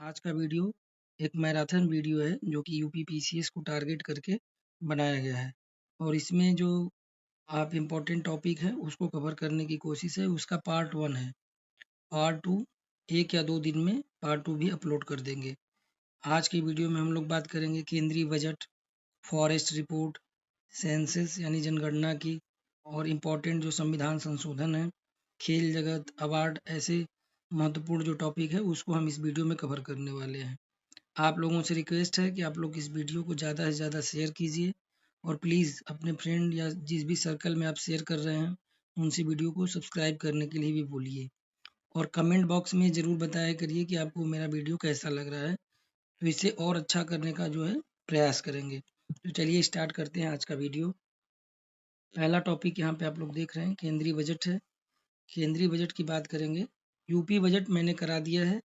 आज का वीडियो एक मैराथन वीडियो है जो कि यूपीपीसीएस को टारगेट करके बनाया गया है और इसमें जो आप इम्पोर्टेंट टॉपिक है उसको कवर करने की कोशिश है। उसका पार्ट 1 है। पार्ट 2 1 या 2 दिन में पार्ट 2 भी अपलोड कर देंगे। आज की वीडियो में हम लोग बात करेंगे केंद्रीय बजट, फॉरेस्ट रिपोर्ट, सेंसस यानी जनगणना की और इम्पोर्टेंट जो संविधान संशोधन है, खेल जगत, अवार्ड, ऐसे महत्वपूर्ण जो टॉपिक है उसको हम इस वीडियो में कवर करने वाले हैं। आप लोगों से रिक्वेस्ट है कि आप लोग इस वीडियो को ज़्यादा से ज़्यादा शेयर कीजिए और प्लीज़ अपने फ्रेंड या जिस भी सर्कल में आप शेयर कर रहे हैं उनसे वीडियो को सब्सक्राइब करने के लिए भी बोलिए और कमेंट बॉक्स में ज़रूर बताया करिए कि आपको मेरा वीडियो कैसा लग रहा है, तो इसे और अच्छा करने का जो है प्रयास करेंगे। तो चलिए स्टार्ट करते हैं आज का वीडियो। पहला टॉपिक यहाँ पे आप लोग देख रहे हैं केंद्रीय बजट है। केंद्रीय बजट की बात करेंगे। यूपी बजट मैंने करा दिया है,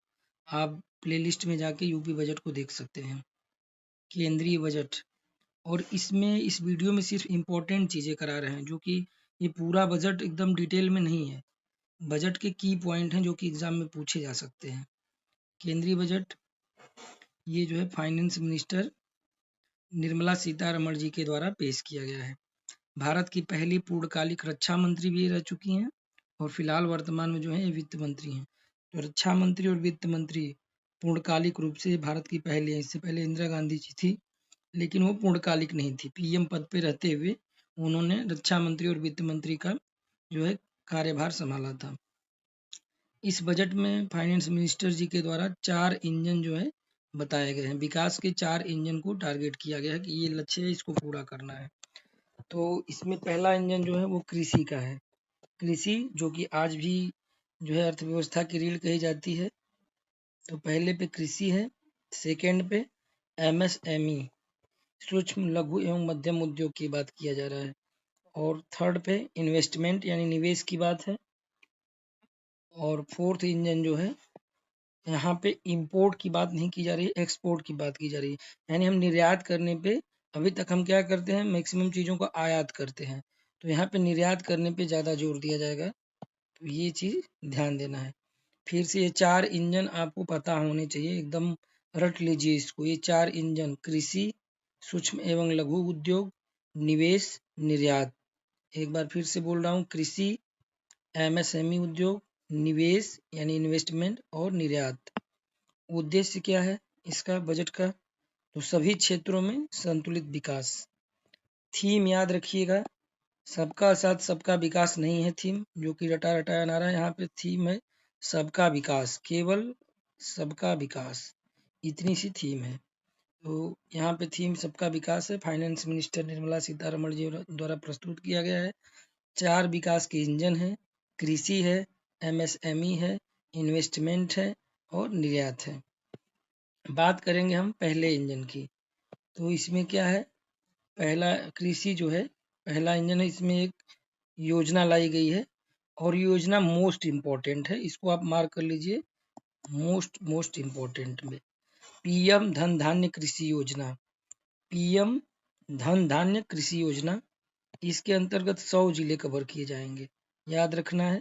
आप प्लेलिस्ट में जाके यूपी बजट को देख सकते हैं। केंद्रीय बजट, और इसमें इस वीडियो में सिर्फ इम्पोर्टेंट चीज़ें करा रहे हैं, जो कि ये पूरा बजट एकदम डिटेल में नहीं है। बजट के की पॉइंट हैं जो कि एग्जाम में पूछे जा सकते हैं। केंद्रीय बजट ये जो है फाइनेंस मिनिस्टर निर्मला सीतारमण जी के द्वारा पेश किया गया है। भारत की पहली पूर्णकालिक रक्षा मंत्री भी रह चुकी हैं और फिलहाल वर्तमान में जो है ये वित्त मंत्री हैं। तो रक्षा मंत्री और वित्त मंत्री पूर्णकालिक रूप से भारत की पहली है। इससे पहले इंदिरा गांधी जी थी, लेकिन वो पूर्णकालिक नहीं थी। पीएम पद पे रहते हुए उन्होंने रक्षा मंत्री और वित्त मंत्री का जो है कार्यभार संभाला था। इस बजट में फाइनेंस मिनिस्टर जी के द्वारा 4 इंजन जो है बताए गए हैं। विकास के 4 इंजन को टारगेट किया गया है कि ये लक्ष्य है, इसको पूरा करना है। तो इसमें पहला इंजन जो है वो कृषि का है। कृषि जो कि आज भी जो है अर्थव्यवस्था की रीढ़ कही जाती है। तो पहले पे कृषि है, सेकंड पे एमएसएमई सूक्ष्म लघु एवं मध्यम उद्योग की बात किया जा रहा है और थर्ड पे इन्वेस्टमेंट यानी निवेश की बात है और फोर्थ इंजन जो है यहाँ पे इंपोर्ट की बात नहीं की जा रही है, एक्सपोर्ट की बात की जा रही है। यानी हम निर्यात करने पे अभी तक हम क्या करते हैं, मैक्सिमम चीज़ों को आयात करते हैं, तो यहाँ पे निर्यात करने पे ज़्यादा जोर दिया जाएगा। तो ये चीज़ ध्यान देना है। फिर से ये 4 इंजन आपको पता होने चाहिए, एकदम रट लीजिए इसको। ये 4 इंजन कृषि, सूक्ष्म एवं लघु उद्योग, निवेश, निर्यात। एक बार फिर से बोल रहा हूँ, कृषि, एमएसएमई उद्योग, निवेश यानी इन्वेस्टमेंट और निर्यात। उद्देश्य क्या है इसका बजट का, तो सभी क्षेत्रों में संतुलित विकास। थीम याद रखिएगा, सबका साथ सबका विकास नहीं है थीम, जो कि रटा रटाया नारा है। यहाँ पे थीम है सबका विकास, केवल सबका विकास, इतनी सी थीम है। तो यहाँ पे थीम सबका विकास है। फाइनेंस मिनिस्टर निर्मला सीतारमण जी द्वारा प्रस्तुत किया गया है। 4 विकास के इंजन है, कृषि है, एमएसएमई है, इन्वेस्टमेंट है और निर्यात है। बात करेंगे हम पहले इंजन की। तो इसमें क्या है, पहला कृषि जो है पहला इंजन है। इसमें एक योजना लाई गई है और योजना मोस्ट इम्पोर्टेंट है, इसको आप मार्क कर लीजिए। मोस्ट इम्पोर्टेंट में पीएम धन धान्य कृषि योजना। पीएम धन धान्य कृषि योजना, इसके अंतर्गत 100 जिले कवर किए जाएंगे। याद रखना है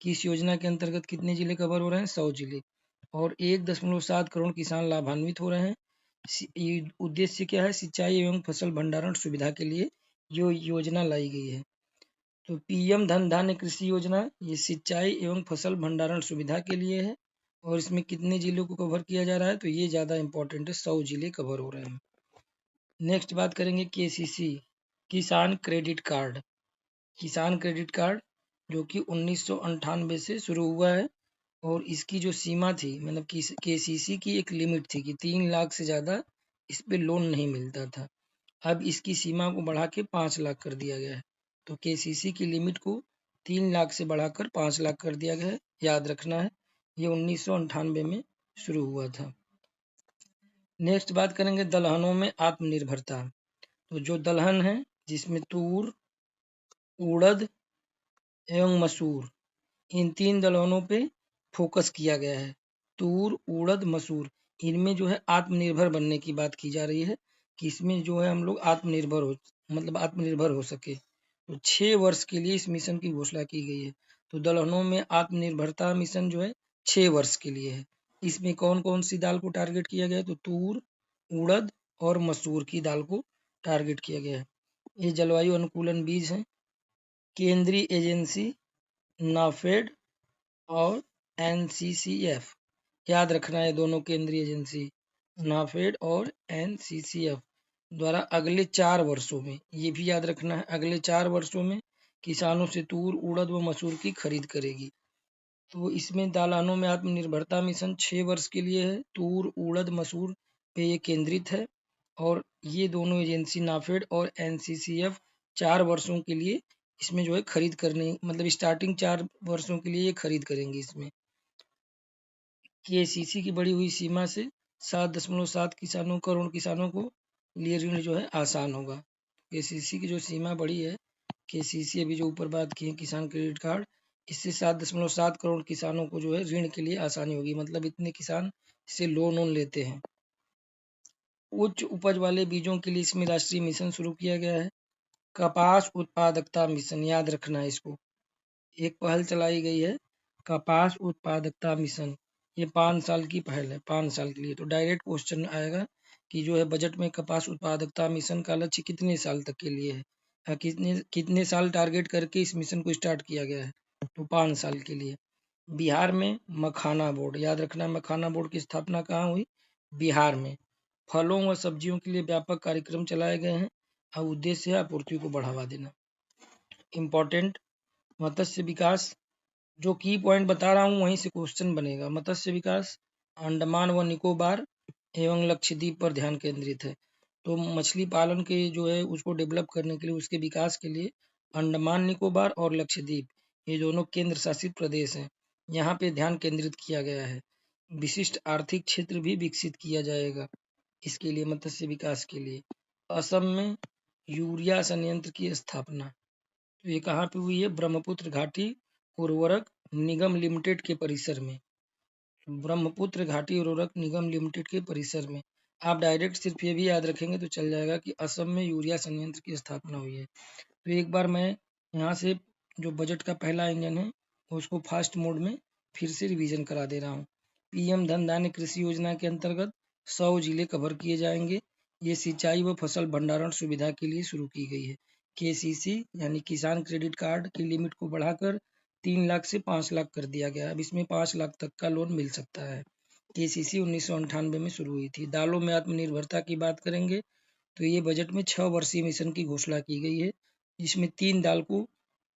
कि इस योजना के अंतर्गत कितने जिले कवर हो रहे हैं, 100 जिले, और 1.7 करोड़ किसान लाभान्वित हो रहे हैं। ये उद्देश्य क्या है, सिंचाई एवं फसल भंडारण सुविधा के लिए जो योजना लाई गई है। तो पीएम धन धान्य कृषि योजना ये सिंचाई एवं फसल भंडारण सुविधा के लिए है और इसमें कितने जिलों को कवर किया जा रहा है, तो ये ज़्यादा इंपॉर्टेंट है, 100 जिले कवर हो रहे हैं। नेक्स्ट बात करेंगे केसीसी, किसान क्रेडिट कार्ड। किसान क्रेडिट कार्ड जो कि 1998 से शुरू हुआ है और इसकी जो सीमा थी, मतलब कि केसीसी की एक लिमिट थी कि 3 लाख से ज़्यादा इस पे लोन नहीं मिलता था। अब इसकी सीमा को बढ़ा के 5 लाख कर दिया गया है। तो केसीसी की लिमिट को 3 लाख से बढ़ाकर 5 लाख कर दिया गया है। याद रखना है, ये 1998 में शुरू हुआ था। नेक्स्ट बात करेंगे दलहनों में आत्मनिर्भरता। तो जो दलहन है जिसमें तूर, उड़द एवं मसूर, इन 3 दलहनों पे फोकस किया गया है। तूर, उड़द, मसूर, इनमें जो है आत्मनिर्भर बनने की बात की जा रही है कि इसमें जो है हम लोग आत्मनिर्भर हो सके। तो 6 वर्ष के लिए इस मिशन की घोषणा की गई है। तो दलहनों में आत्मनिर्भरता मिशन जो है 6 वर्ष के लिए है। इसमें कौन कौन सी दाल को टारगेट किया गया है? तो तूर, उड़द और मसूर की दाल को टारगेट किया गया है। ये जलवायु अनुकूलन बीज हैं। केंद्रीय एजेंसी नाफेड और एनसीसीएफ, याद रखना है दोनों केंद्रीय एजेंसी नाफेड और एनसीसीएफ द्वारा अगले 4 वर्षों में, ये भी याद रखना है, अगले 4 वर्षों में किसानों से तूर, उड़द व मसूर की खरीद करेगी। तो इसमें दालानों में आत्मनिर्भरता मिशन 6 वर्ष के लिए है। तूर, उड़द, मसूर पे ये केंद्रित है और ये दोनों एजेंसी नाफेड और एनसीसीएफ 4 वर्षों के लिए इसमें जो है खरीद करने, मतलब स्टार्टिंग 4 वर्षों के लिए ये खरीद करेंगी। इसमें केसीसी की बढ़ी हुई सीमा से 7.7 करोड़ किसानों को लिए ऋण जो है आसान होगा। केसीसी की जो सीमा बढ़ी है, केसीसी अभी जो ऊपर बात की है किसान क्रेडिट कार्ड, इससे 7.7 करोड़ किसानों को जो है ऋण के लिए आसानी होगी, मतलब इतने किसान इससे लोन वोन लेते हैं। उच्च उपज वाले बीजों के लिए इसमें राष्ट्रीय मिशन शुरू किया गया है। कपास उत्पादकता मिशन, याद रखना है इसको, एक पहल चलाई गई है कपास उत्पादकता मिशन। ये 5 साल की पहल है, 5 साल के लिए। तो डायरेक्ट क्वेश्चन आएगा कि जो है बजट में कपास उत्पादकता मिशन का लक्ष्य कितने साल तक के लिए है, कितने कितने साल टारगेट करके इस मिशन को स्टार्ट किया गया है? तो 5 साल के लिए। बिहार में मखाना बोर्ड, याद रखना, मखाना बोर्ड की स्थापना कहाँ हुई? बिहार में। फलों व सब्जियों के लिए व्यापक कार्यक्रम चलाए गए हैं और उद्देश्य है आपूर्ति को बढ़ावा देना। इम्पोर्टेंट, मत्स्य विकास, जो की पॉइंट बता रहा हूँ वहीं से क्वेश्चन बनेगा। मत्स्य विकास अंडमान व निकोबार एवं लक्षद्वीप पर ध्यान केंद्रित है। तो मछली पालन के जो है उसको डेवलप करने के लिए, उसके विकास के लिए अंडमान निकोबार और लक्षद्वीप, ये दोनों केंद्र शासित प्रदेश हैं, यहाँ पे ध्यान केंद्रित किया गया है। विशिष्ट आर्थिक क्षेत्र भी विकसित किया जाएगा इसके लिए, मत्स्य विकास के लिए। असम में यूरिया संयंत्र की स्थापना, तो ये कहाँ पे हुई है? ब्रह्मपुत्र घाटी उर्वरक निगम लिमिटेड के परिसर में। ब्रह्मपुत्र घाटी उर्वरक निगम लिमिटेड के परिसर में। आप डायरेक्ट सिर्फ ये भी याद रखेंगे तो चल जाएगा कि असम में यूरिया संयंत्र की स्थापना हुई है। तो एक बार मैं यहाँ से जो बजट का पहला इंजन है उसको फास्ट मोड में फिर से रिवीजन करा दे रहा हूँ। पीएम धन धान्य कृषि योजना के अंतर्गत 100 जिले कवर किए जाएंगे। ये सिंचाई व फसल भंडारण सुविधा के लिए शुरू की गई है। केसीसी यानी किसान क्रेडिट कार्ड की लिमिट को बढ़ाकर 3 लाख से 5 लाख कर दिया गया। अब इसमें 5 लाख तक का लोन मिल सकता है। केसीसी 1998 में शुरू हुई थी। दालों में आत्मनिर्भरता की बात करेंगे तो ये बजट में 6 वर्षीय मिशन की घोषणा की गई है, जिसमें 3 दाल को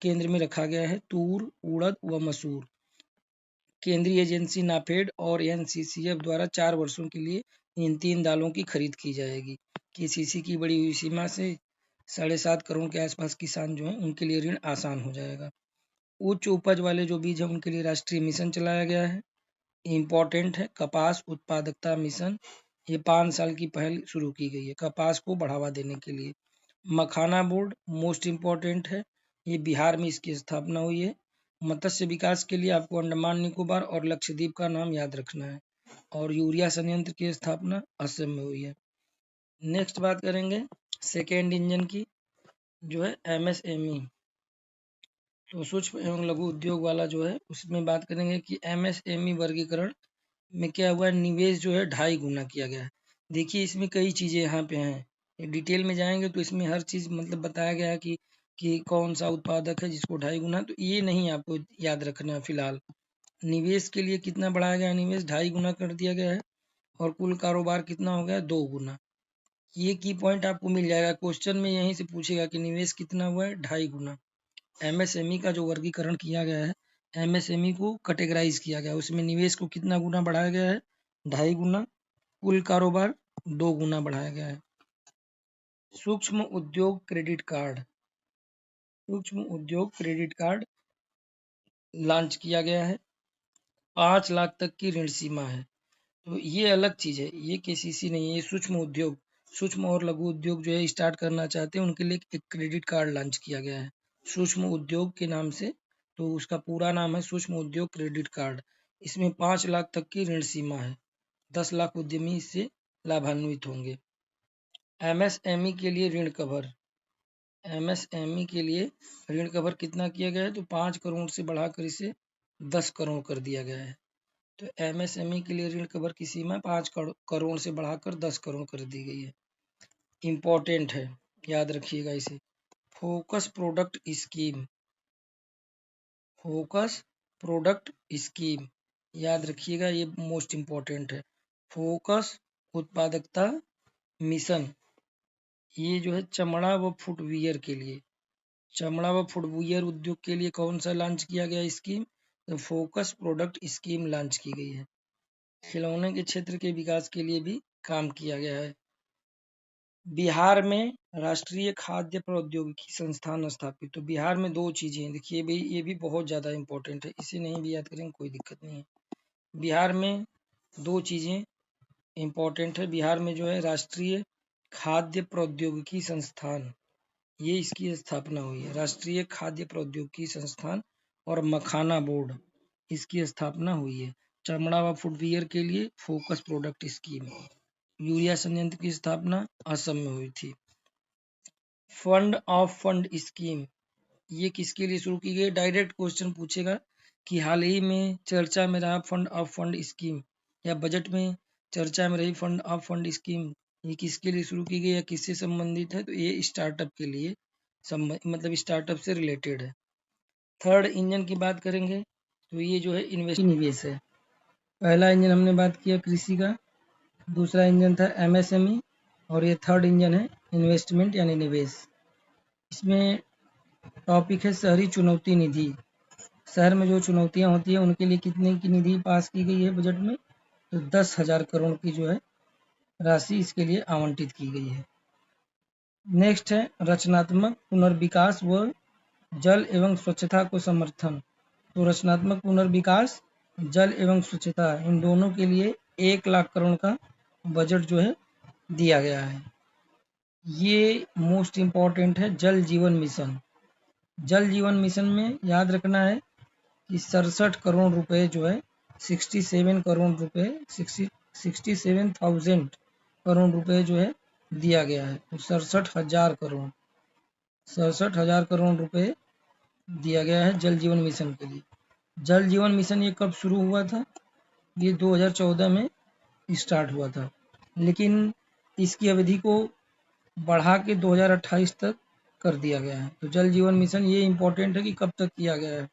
केंद्र में रखा गया है, तूर, उड़द व मसूर। केंद्रीय एजेंसी नाफेड और एनसीसीएफ द्वारा 4 वर्षों के लिए इन 3 दालों की खरीद की जाएगी। केसीसी की बढ़ी हुई सीमा से 7.5 करोड़ के आसपास किसान जो हैं उनके लिए ऋण आसान हो जाएगा। उच्च उपज वाले जो बीज हैं उनके लिए राष्ट्रीय मिशन चलाया गया है। इम्पोर्टेंट है कपास उत्पादकता मिशन, ये 5 साल की पहल शुरू की गई है कपास को बढ़ावा देने के लिए। मखाना बोर्ड मोस्ट इम्पोर्टेंट है, ये बिहार में इसकी स्थापना हुई है। मत्स्य विकास के लिए आपको अंडमान निकोबार और लक्षद्वीप का नाम याद रखना है। और यूरिया संयंत्र की स्थापना असम में हुई है। नेक्स्ट बात करेंगे सेकेंड इंजन की, जो है एमएसएमई, तो सूक्ष्म एवं लघु उद्योग वाला जो है उसमें बात करेंगे कि एमएसएमई वर्गीकरण में क्या हुआ है, निवेश जो है 2.5 गुना किया गया है। देखिए इसमें कई चीज़ें यहाँ पे हैं, डिटेल में जाएंगे तो इसमें हर चीज़ मतलब बताया गया है कि कौन सा उत्पादक है जिसको 2.5 गुना, तो ये नहीं आपको याद रखना है फिलहाल। निवेश के लिए कितना बढ़ाया गया है, निवेश 2.5 गुना कर दिया गया है और कुल कारोबार कितना हो गया, 2 गुना। ये की पॉइंट आपको मिल जाएगा क्वेश्चन में, यहीं से पूछेगा कि निवेश कितना हुआ है, 2.5 गुना। एमएसएमई का जो वर्गीकरण किया गया है, एमएसएमई को कैटेगराइज किया गया है, उसमें निवेश को कितना गुना बढ़ाया गया है, 2.5 गुना। कुल कारोबार 2 गुना बढ़ाया गया है। सूक्ष्म उद्योग क्रेडिट कार्ड, सूक्ष्म उद्योग क्रेडिट कार्ड लॉन्च किया गया है। 5 लाख तक की ऋण सीमा है। तो ये अलग चीज है, ये केसीसी नहीं है, ये सूक्ष्म उद्योग, सूक्ष्म और लघु उद्योग जो है स्टार्ट करना चाहते हैं उनके लिए एक क्रेडिट कार्ड लॉन्च किया गया है सूक्ष्म उद्योग के नाम से। तो उसका पूरा नाम है सूक्ष्म उद्योग क्रेडिट कार्ड। इसमें 5 लाख तक की ऋण सीमा है। 10 लाख उद्यमी इससे लाभान्वित होंगे। एमएसएमई के लिए ऋण कवर, एमएसएमई के लिए ऋण कवर कितना किया गया है, तो 5 करोड़ से बढ़ाकर इसे 10 करोड़ कर दिया गया है। तो MSME के लिए ऋण कवर की सीमा 5 करोड़ से बढ़ाकर 10 करोड़ कर दी गई है। इम्पोर्टेंट है, याद रखिएगा इसे। Focus product scheme, focus product scheme याद रखिएगा, ये मोस्ट इम्पोर्टेंट है। फोकस उत्पादकता मिशन, ये जो है चमड़ा व फुटवियर के लिए, चमड़ा व फुटवियर उद्योग के लिए कौन सा लॉन्च किया गया स्कीम? तो फोकस प्रोडक्ट स्कीम लॉन्च की गई है। खिलौने के क्षेत्र के विकास के लिए भी काम किया गया है। बिहार में राष्ट्रीय खाद्य प्रौद्योगिकी संस्थान स्थापित। तो बिहार में 2 चीजें हैं, देखिए भाई ये भी बहुत ज्यादा इम्पोर्टेंट है, इसे नहीं भी याद करेंगे कोई दिक्कत नहीं है। बिहार में 2 चीजें इम्पोर्टेंट है। बिहार में जो है राष्ट्रीय खाद्य प्रौद्योगिकी संस्थान, ये इसकी स्थापना हुई है। राष्ट्रीय खाद्य प्रौद्योगिकी संस्थान और मखाना बोर्ड, इसकी स्थापना हुई है। चमड़ा व फुटवियर के लिए फोकस प्रोडक्ट स्कीम। यूरिया संयंत्र की स्थापना असम में हुई थी। फंड ऑफ फंड स्कीम, ये किसके लिए शुरू की गई? डायरेक्ट क्वेश्चन पूछेगा कि हाल ही में चर्चा में रहा फंड ऑफ फंड स्कीम या बजट में चर्चा में रही फंड ऑफ फंड स्कीम, ये किसके लिए शुरू की गई या किससे संबंधित है? तो ये स्टार्टअप के लिए मतलब स्टार्टअप से रिलेटेड है। थर्ड इंजन की बात करेंगे तो ये जो है निवेश है। पहला इंजन हमने बात किया कृषि का, दूसरा इंजन था MSME और ये थर्ड इंजन है इन्वेस्टमेंट यानी निवेश। इसमें टॉपिक है शहरी चुनौती निधि। शहर में जो चुनौतियां होती है उनके लिए कितने की निधि पास की गई है बजट में? तो 10,000 करोड़ की जो है राशि इसके लिए आवंटित की गई है। नेक्स्ट है रचनात्मक पुनर्विकास व जल एवं स्वच्छता को समर्थन। तो रचनात्मक पुनर्विकास, जल एवं स्वच्छता, इन दोनों के लिए 1 लाख करोड़ का बजट जो है दिया गया है। ये मोस्ट इम्पॉर्टेंट है जल जीवन मिशन। जल जीवन मिशन में याद रखना है कि 67 करोड़ रुपए जो है 67 करोड़ रुपए 67,000 करोड़ रुपए जो है दिया गया है। तो 67,000 करोड़ रुपए दिया गया है जल जीवन मिशन के लिए। जल जीवन मिशन ये कब शुरू हुआ था? ये 2014 में स्टार्ट हुआ था, लेकिन इसकी अवधि को बढ़ा के 2028 तक कर दिया गया है। तो जल जीवन मिशन ये इम्पोर्टेंट है कि कब तक किया गया है।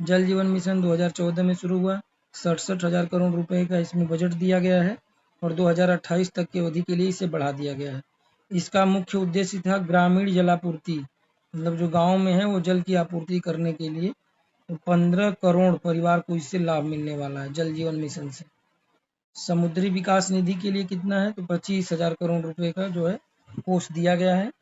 जल जीवन मिशन 2014 में शुरू हुआ, 67,000 करोड़ रुपए का इसमें बजट दिया गया है और 2028 तक की अवधि के लिए इसे बढ़ा दिया गया है। इसका मुख्य उद्देश्य था ग्रामीण जलापूर्ति, मतलब जो गांव में है वो जल की आपूर्ति करने के लिए। तो 15 करोड़ परिवार को इससे लाभ मिलने वाला है जल जीवन मिशन से। समुद्री विकास निधि के लिए कितना है? तो 25,000 करोड़ रुपए का जो है कोष दिया गया है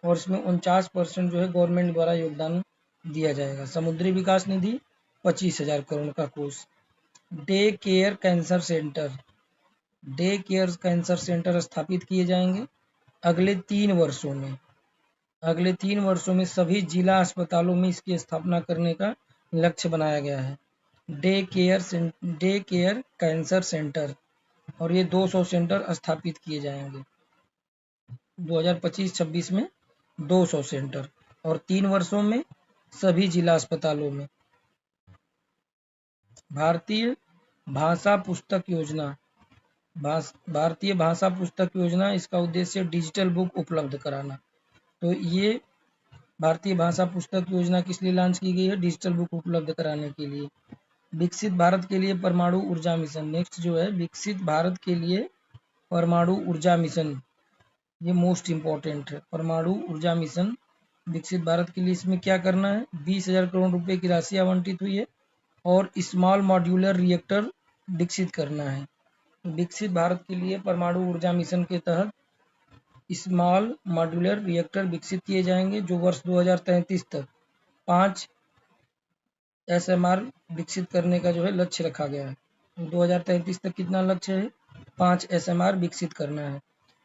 और इसमें 49% जो है गवर्नमेंट द्वारा योगदान दिया जाएगा। समुद्री विकास निधि 25,000 करोड़ का कोष। Day care cancer centre, day care cancer centre स्थापित किए जाएंगे अगले 3 वर्षों में। अगले 3 वर्षों में सभी जिला अस्पतालों में इसकी स्थापना करने का लक्ष्य बनाया गया है। डे केयर कैंसर सेंटर, और ये 200 सेंटर स्थापित किए जाएंगे 2025-26 में। 200 सेंटर और 3 वर्षों में सभी जिला अस्पतालों में। भारतीय भाषा पुस्तक योजना, भारतीय भाषा पुस्तक योजना, इसका उद्देश्य डिजिटल बुक उपलब्ध कराना। तो ये भारतीय भाषा पुस्तक योजना किस लिए लॉन्च की गई है? डिजिटल बुक उपलब्ध कराने के लिए। विकसित भारत के लिए परमाणु ऊर्जा मिशन, नेक्स्ट जो है विकसित भारत के लिए परमाणु ऊर्जा मिशन, ये मोस्ट इम्पोर्टेंट है। परमाणु ऊर्जा मिशन विकसित भारत के लिए, इसमें क्या करना है? 20,000 करोड़ रुपए की राशि आवंटित हुई है और स्मॉल मॉड्यूलर रिएक्टर विकसित करना है। विकसित भारत के लिए परमाणु ऊर्जा मिशन के तहत स्मॉल मॉड्यूलर रिएक्टर विकसित किए जाएंगे जो वर्ष 2033 तक 5 SMR विकसित करने का जो है लक्ष्य रखा गया है। 2033 तक कितना लक्ष्य है? 5 SMR विकसित करना है।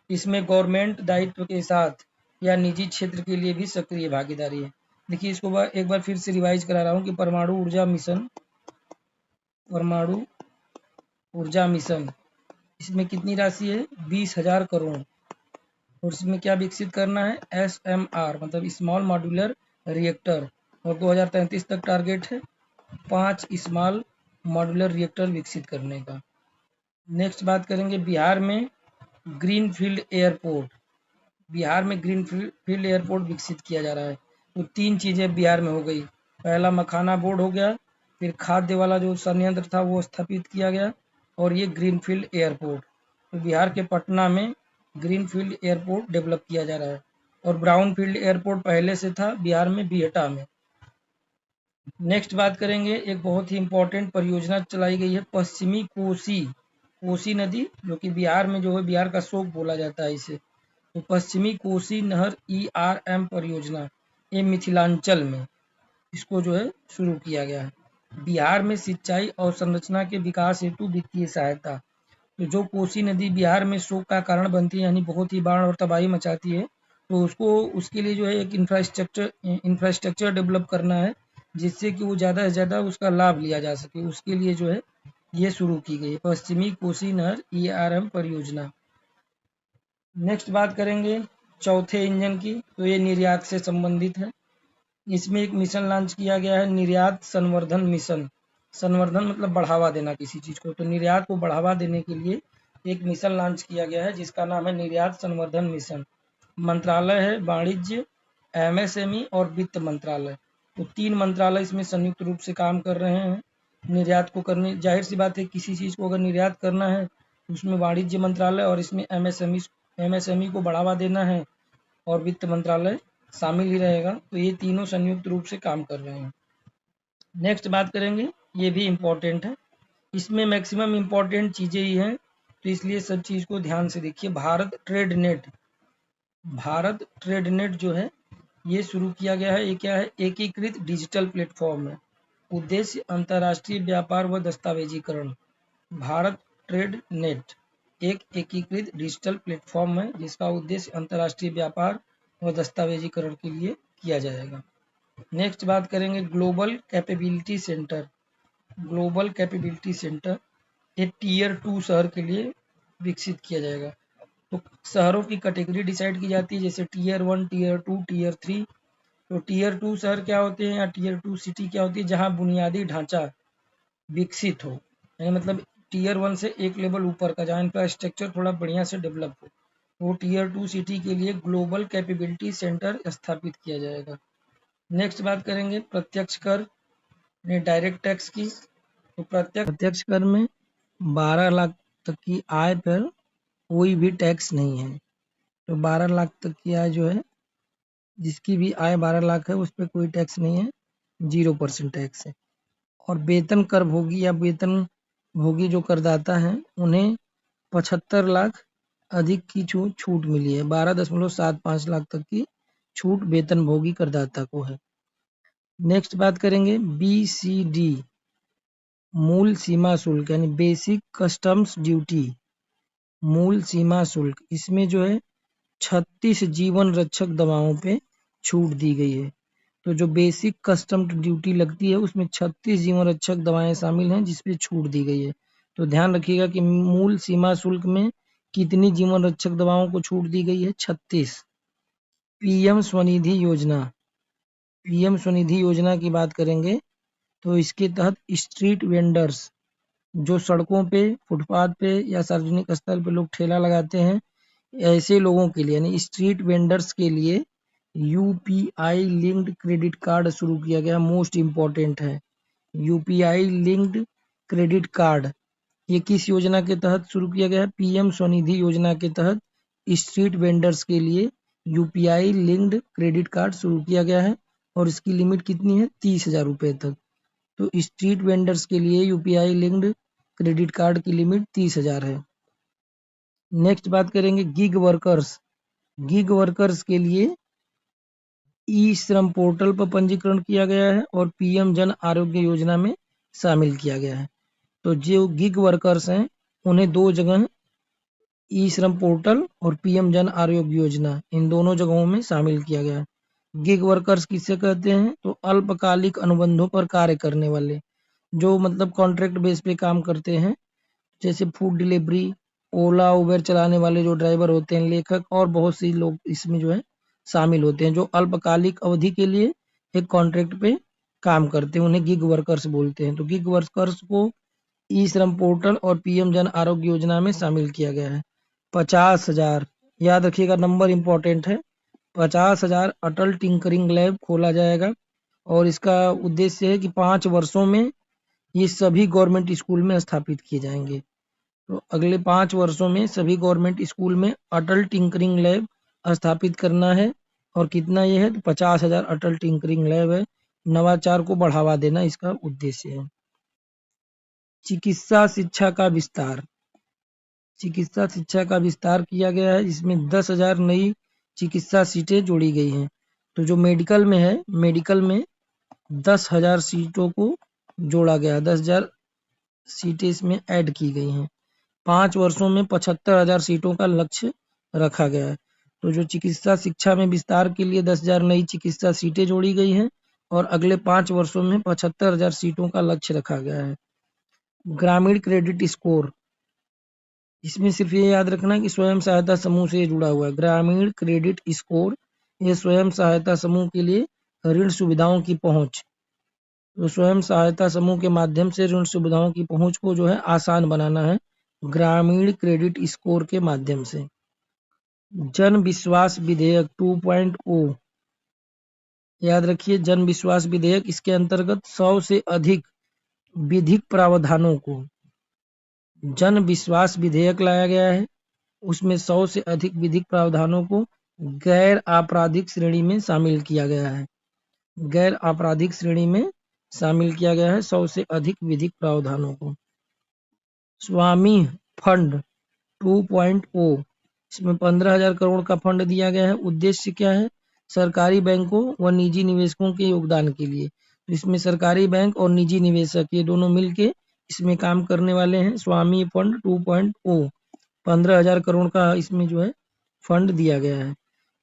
इसमें गवर्नमेंट दायित्व के साथ या निजी क्षेत्र के लिए भी सक्रिय भागीदारी है। देखिए इसको एक बार फिर से रिवाइज करा रहा हूँ कि परमाणु ऊर्जा मिशन, इसमें कितनी राशि है? 20,000 करोड़। और इसमें क्या विकसित करना है? SMR मतलब स्मॉल मॉड्यूलर रिएक्टर, और 2033 तक टारगेट है 5 स्मॉल मॉड्यूलर रिएक्टर विकसित करने का। नेक्स्ट बात करेंगे बिहार में ग्रीनफील्ड एयरपोर्ट। बिहार में ग्रीनफील्ड एयरपोर्ट विकसित किया जा रहा है। तो 3 चीज़ें बिहार में हो गई। पहला मखाना बोर्ड हो गया, फिर खाद्य वाला जो संयंत्र था वो स्थापित किया गया, और ये ग्रीनफील्ड एयरपोर्ट। तो बिहार के पटना में ग्रीनफील्ड एयरपोर्ट डेवलप किया जा रहा है। और ब्राउनफील्ड एयरपोर्ट पहले से था बिहार में बिहटा में। नेक्स्ट बात करेंगे, एक बहुत ही इम्पोर्टेंट परियोजना चलाई गई है पश्चिमी कोसी नदी, जो कि बिहार में जो है बिहार का शोक बोला जाता है इसे। तो पश्चिमी कोसी नहर ERM परियोजना, ये मिथिलांचल में इसको जो है शुरू किया गया है। बिहार में सिंचाई और संरचना के विकास हेतु वित्तीय सहायता। तो जो कोसी नदी बिहार में शोक का कारण बनती है, यानी बहुत ही बाढ़ और तबाही मचाती है, तो उसके लिए जो है एक इंफ्रास्ट्रक्चर डेवलप करना है, जिससे कि वो ज़्यादा से ज़्यादा उसका लाभ लिया जा सके। उसके लिए जो है ये शुरू की गई है पश्चिमी कोसी नहर ERM परियोजना। नेक्स्ट बात करेंगे चौथे इंजन की, तो ये निर्यात से संबंधित है। इसमें एक मिशन लॉन्च किया गया है, निर्यात संवर्धन मिशन। संवर्धन मतलब बढ़ावा देना किसी चीज़ को, तो निर्यात को बढ़ावा देने के लिए एक मिशन लॉन्च किया गया है, जिसका नाम है निर्यात संवर्धन मिशन। मंत्रालय है वाणिज्य, MSME और वित्त मंत्रालय। तो 3 मंत्रालय इसमें संयुक्त रूप से काम कर रहे हैं निर्यात को करने। जाहिर सी बात है, किसी चीज़ को अगर निर्यात करना है तो उसमें वाणिज्य मंत्रालय और इसमें MSME को बढ़ावा देना है, और वित्त मंत्रालय शामिल ही रहेगा। तो ये तीनों संयुक्त रूप से काम कर रहे हैं। नेक्स्ट बात करेंगे, ये भी इम्पोर्टेंट है, इसमें मैक्सिमम इम्पोर्टेंट चीज़ें ही हैं, तो इसलिए सब चीज़ को ध्यान से देखिए। भारत ट्रेड नेट जो है ये शुरू किया गया है। ये क्या है? एकीकृत डिजिटल प्लेटफॉर्म है। उद्देश्य अंतर्राष्ट्रीय व्यापार व दस्तावेजीकरण। भारत ट्रेड नेट एक एकीकृत डिजिटल प्लेटफॉर्म है, जिसका उद्देश्य अंतर्राष्ट्रीय व्यापार व दस्तावेजीकरण के लिए किया जाएगा। नेक्स्ट बात करेंगे global capability centre. Global capability centre ये टीयर 2 शहर के लिए विकसित किया जाएगा। तो शहरों की कैटेगरी डिसाइड की जाती है, जैसे टीयर 1, टीयर 2, टीयर 3। तो टीयर 2 शहर क्या होते हैं, या टीयर 2 सिटी क्या होती है, जहां बुनियादी ढांचा विकसित हो, यानी मतलब टीयर 1 से एक लेवल ऊपर का, जहाँ इंफ्रास्ट्रक्चर थोड़ा बढ़िया से डेवलप हो। वो टीयर 2 सिटी के लिए ग्लोबल कैपेबिलिटी सेंटर स्थापित किया जाएगा। नेक्स्ट बात करेंगे प्रत्यक्ष कर डायरेक्ट टैक्स की। तो प्रत्यक्ष कर में 12 लाख तक की आय पर कोई भी टैक्स नहीं है। तो 12 लाख तक की आय जो है, जिसकी भी आय 12 लाख है, उस पर कोई टैक्स नहीं है, 0% टैक्स है। और वेतन कर भोगी या वेतन भोगी जो करदाता हैं, उन्हें 75 लाख अधिक की छूट मिली है। 12.75 लाख तक की छूट वेतन भोगी करदाता को है। नेक्स्ट बात करेंगे BCD मूल सीमा शुल्क, यानी बेसिक कस्टम्स ड्यूटी। मूल सीमा शुल्क, इसमें जो है 36 जीवन रक्षक दवाओं पे छूट दी गई है। तो जो बेसिक कस्टम ड्यूटी लगती है, उसमें 36 जीवन रक्षक दवाएं शामिल हैं, जिसपे छूट दी गई है। तो ध्यान रखिएगा कि मूल सीमा शुल्क में कितनी जीवन रक्षक दवाओं को छूट दी गई है? 36। PM स्वनिधि योजना। PM स्वनिधि योजना की बात करेंगे तो इसके तहत स्ट्रीट वेंडर्स, जो सड़कों पे, फुटपाथ पे या सार्वजनिक स्थल पे लोग ठेला लगाते हैं, ऐसे लोगों के लिए, यानी स्ट्रीट वेंडर्स के लिए UPI लिंक्ड क्रेडिट कार्ड शुरू किया गया। मोस्ट इम्पोर्टेंट है UPI लिंक्ड क्रेडिट कार्ड। ये किस योजना के तहत शुरू किया गया है? PM स्वनिधि योजना के तहत स्ट्रीट वेंडर्स के लिए UPI लिंक्ड क्रेडिट कार्ड शुरू किया गया है, और इसकी लिमिट कितनी है? 30,000 रुपये तक। तो स्ट्रीट वेंडर्स के लिए UPI लिंक्ड क्रेडिट कार्ड की लिमिट 30,000 है। नेक्स्ट बात करेंगे गिग वर्कर्स। गिग वर्कर्स के लिए श्रम पोर्टल पर पंजीकरण किया गया है, और PM जन आरोग्य योजना में शामिल किया गया है। तो जो गिग वर्कर्स हैं, उन्हें 2 जगह श्रम पोर्टल और PM जन आरोग्य योजना, इन दोनों जगहों में शामिल किया गया है। गिग वर्कर्स किसे कहते हैं? तो अल्पकालिक अनुबंधों पर कार्य करने वाले, जो मतलब कॉन्ट्रैक्ट बेस पे काम करते हैं, जैसे फूड डिलीवरी, ओला उबर चलाने वाले जो ड्राइवर होते हैं, लेखक, और बहुत सी लोग इसमें जो है शामिल होते हैं, जो अल्पकालिक अवधि के लिए एक कॉन्ट्रैक्ट पे काम करते हैं उन्हें गिग वर्कर्स बोलते हैं। तो गिग वर्कर्स को ई श्रम पोर्टल और पीएम जन आरोग्य योजना में शामिल किया गया है। 50,000, याद रखिएगा नंबर इंपॉर्टेंट है। 50,000 अटल टिंकरिंग लैब खोला जाएगा और इसका उद्देश्य है कि 5 वर्षों में ये सभी गवर्नमेंट स्कूल में स्थापित किए जाएंगे। तो अगले 5 वर्षों में सभी गवर्नमेंट स्कूल में अटल टिंकरिंग लैब स्थापित करना है। और कितना ये है, तो 50,000 अटल टिंकरिंग लैब है। नवाचार को बढ़ावा देना इसका उद्देश्य है। चिकित्सा शिक्षा का विस्तार, चिकित्सा शिक्षा का विस्तार किया गया है, जिसमें 10,000 नई चिकित्सा सीटें जोड़ी गई हैं। तो जो मेडिकल में है, मेडिकल में 10,000 सीटों को जोड़ा गया, 10,000 सीटें इसमें ऐड की गई हैं। 5 वर्षों में 75,000 सीटों का लक्ष्य रखा गया है। तो जो चिकित्सा शिक्षा में विस्तार के लिए 10,000 नई चिकित्सा सीटें जोड़ी गई हैं और अगले 5 वर्षों में 75,000 सीटों का लक्ष्य रखा गया है। ग्रामीण क्रेडिट स्कोर, इसमें सिर्फ ये याद रखना कि स्वयं सहायता समूह से जुड़ा हुआ है। ग्रामीण क्रेडिट स्कोर, ये स्वयं सहायता समूह के लिए ऋण सुविधाओं की पहुंच, तो स्वयं सहायता समूह के माध्यम से ऋण सुविधाओं की पहुंच को जो है आसान बनाना है ग्रामीण क्रेडिट स्कोर के माध्यम से। जन विश्वास विधेयक 2.0, याद रखिए जन विश्वास विधेयक, इसके अंतर्गत 100 से अधिक विधिक प्रावधानों को, जन विश्वास विधेयक लाया गया है, उसमें 100 से अधिक विधिक प्रावधानों को गैर आपराधिक श्रेणी में शामिल किया गया है। गैर आपराधिक श्रेणी में शामिल किया गया है 100 से अधिक विधिक प्रावधानों को। स्वामी फंड 2.0, इसमें 15,000 करोड़ का फंड दिया गया है। उद्देश्य क्या है, सरकारी बैंकों व निजी निवेशकों के योगदान के लिए। तो इसमें सरकारी बैंक और निजी निवेशक ये दोनों मिलके इसमें काम करने वाले हैं। स्वामी फंड 2.0, 15,000 करोड़ का इसमें जो है फंड दिया गया है।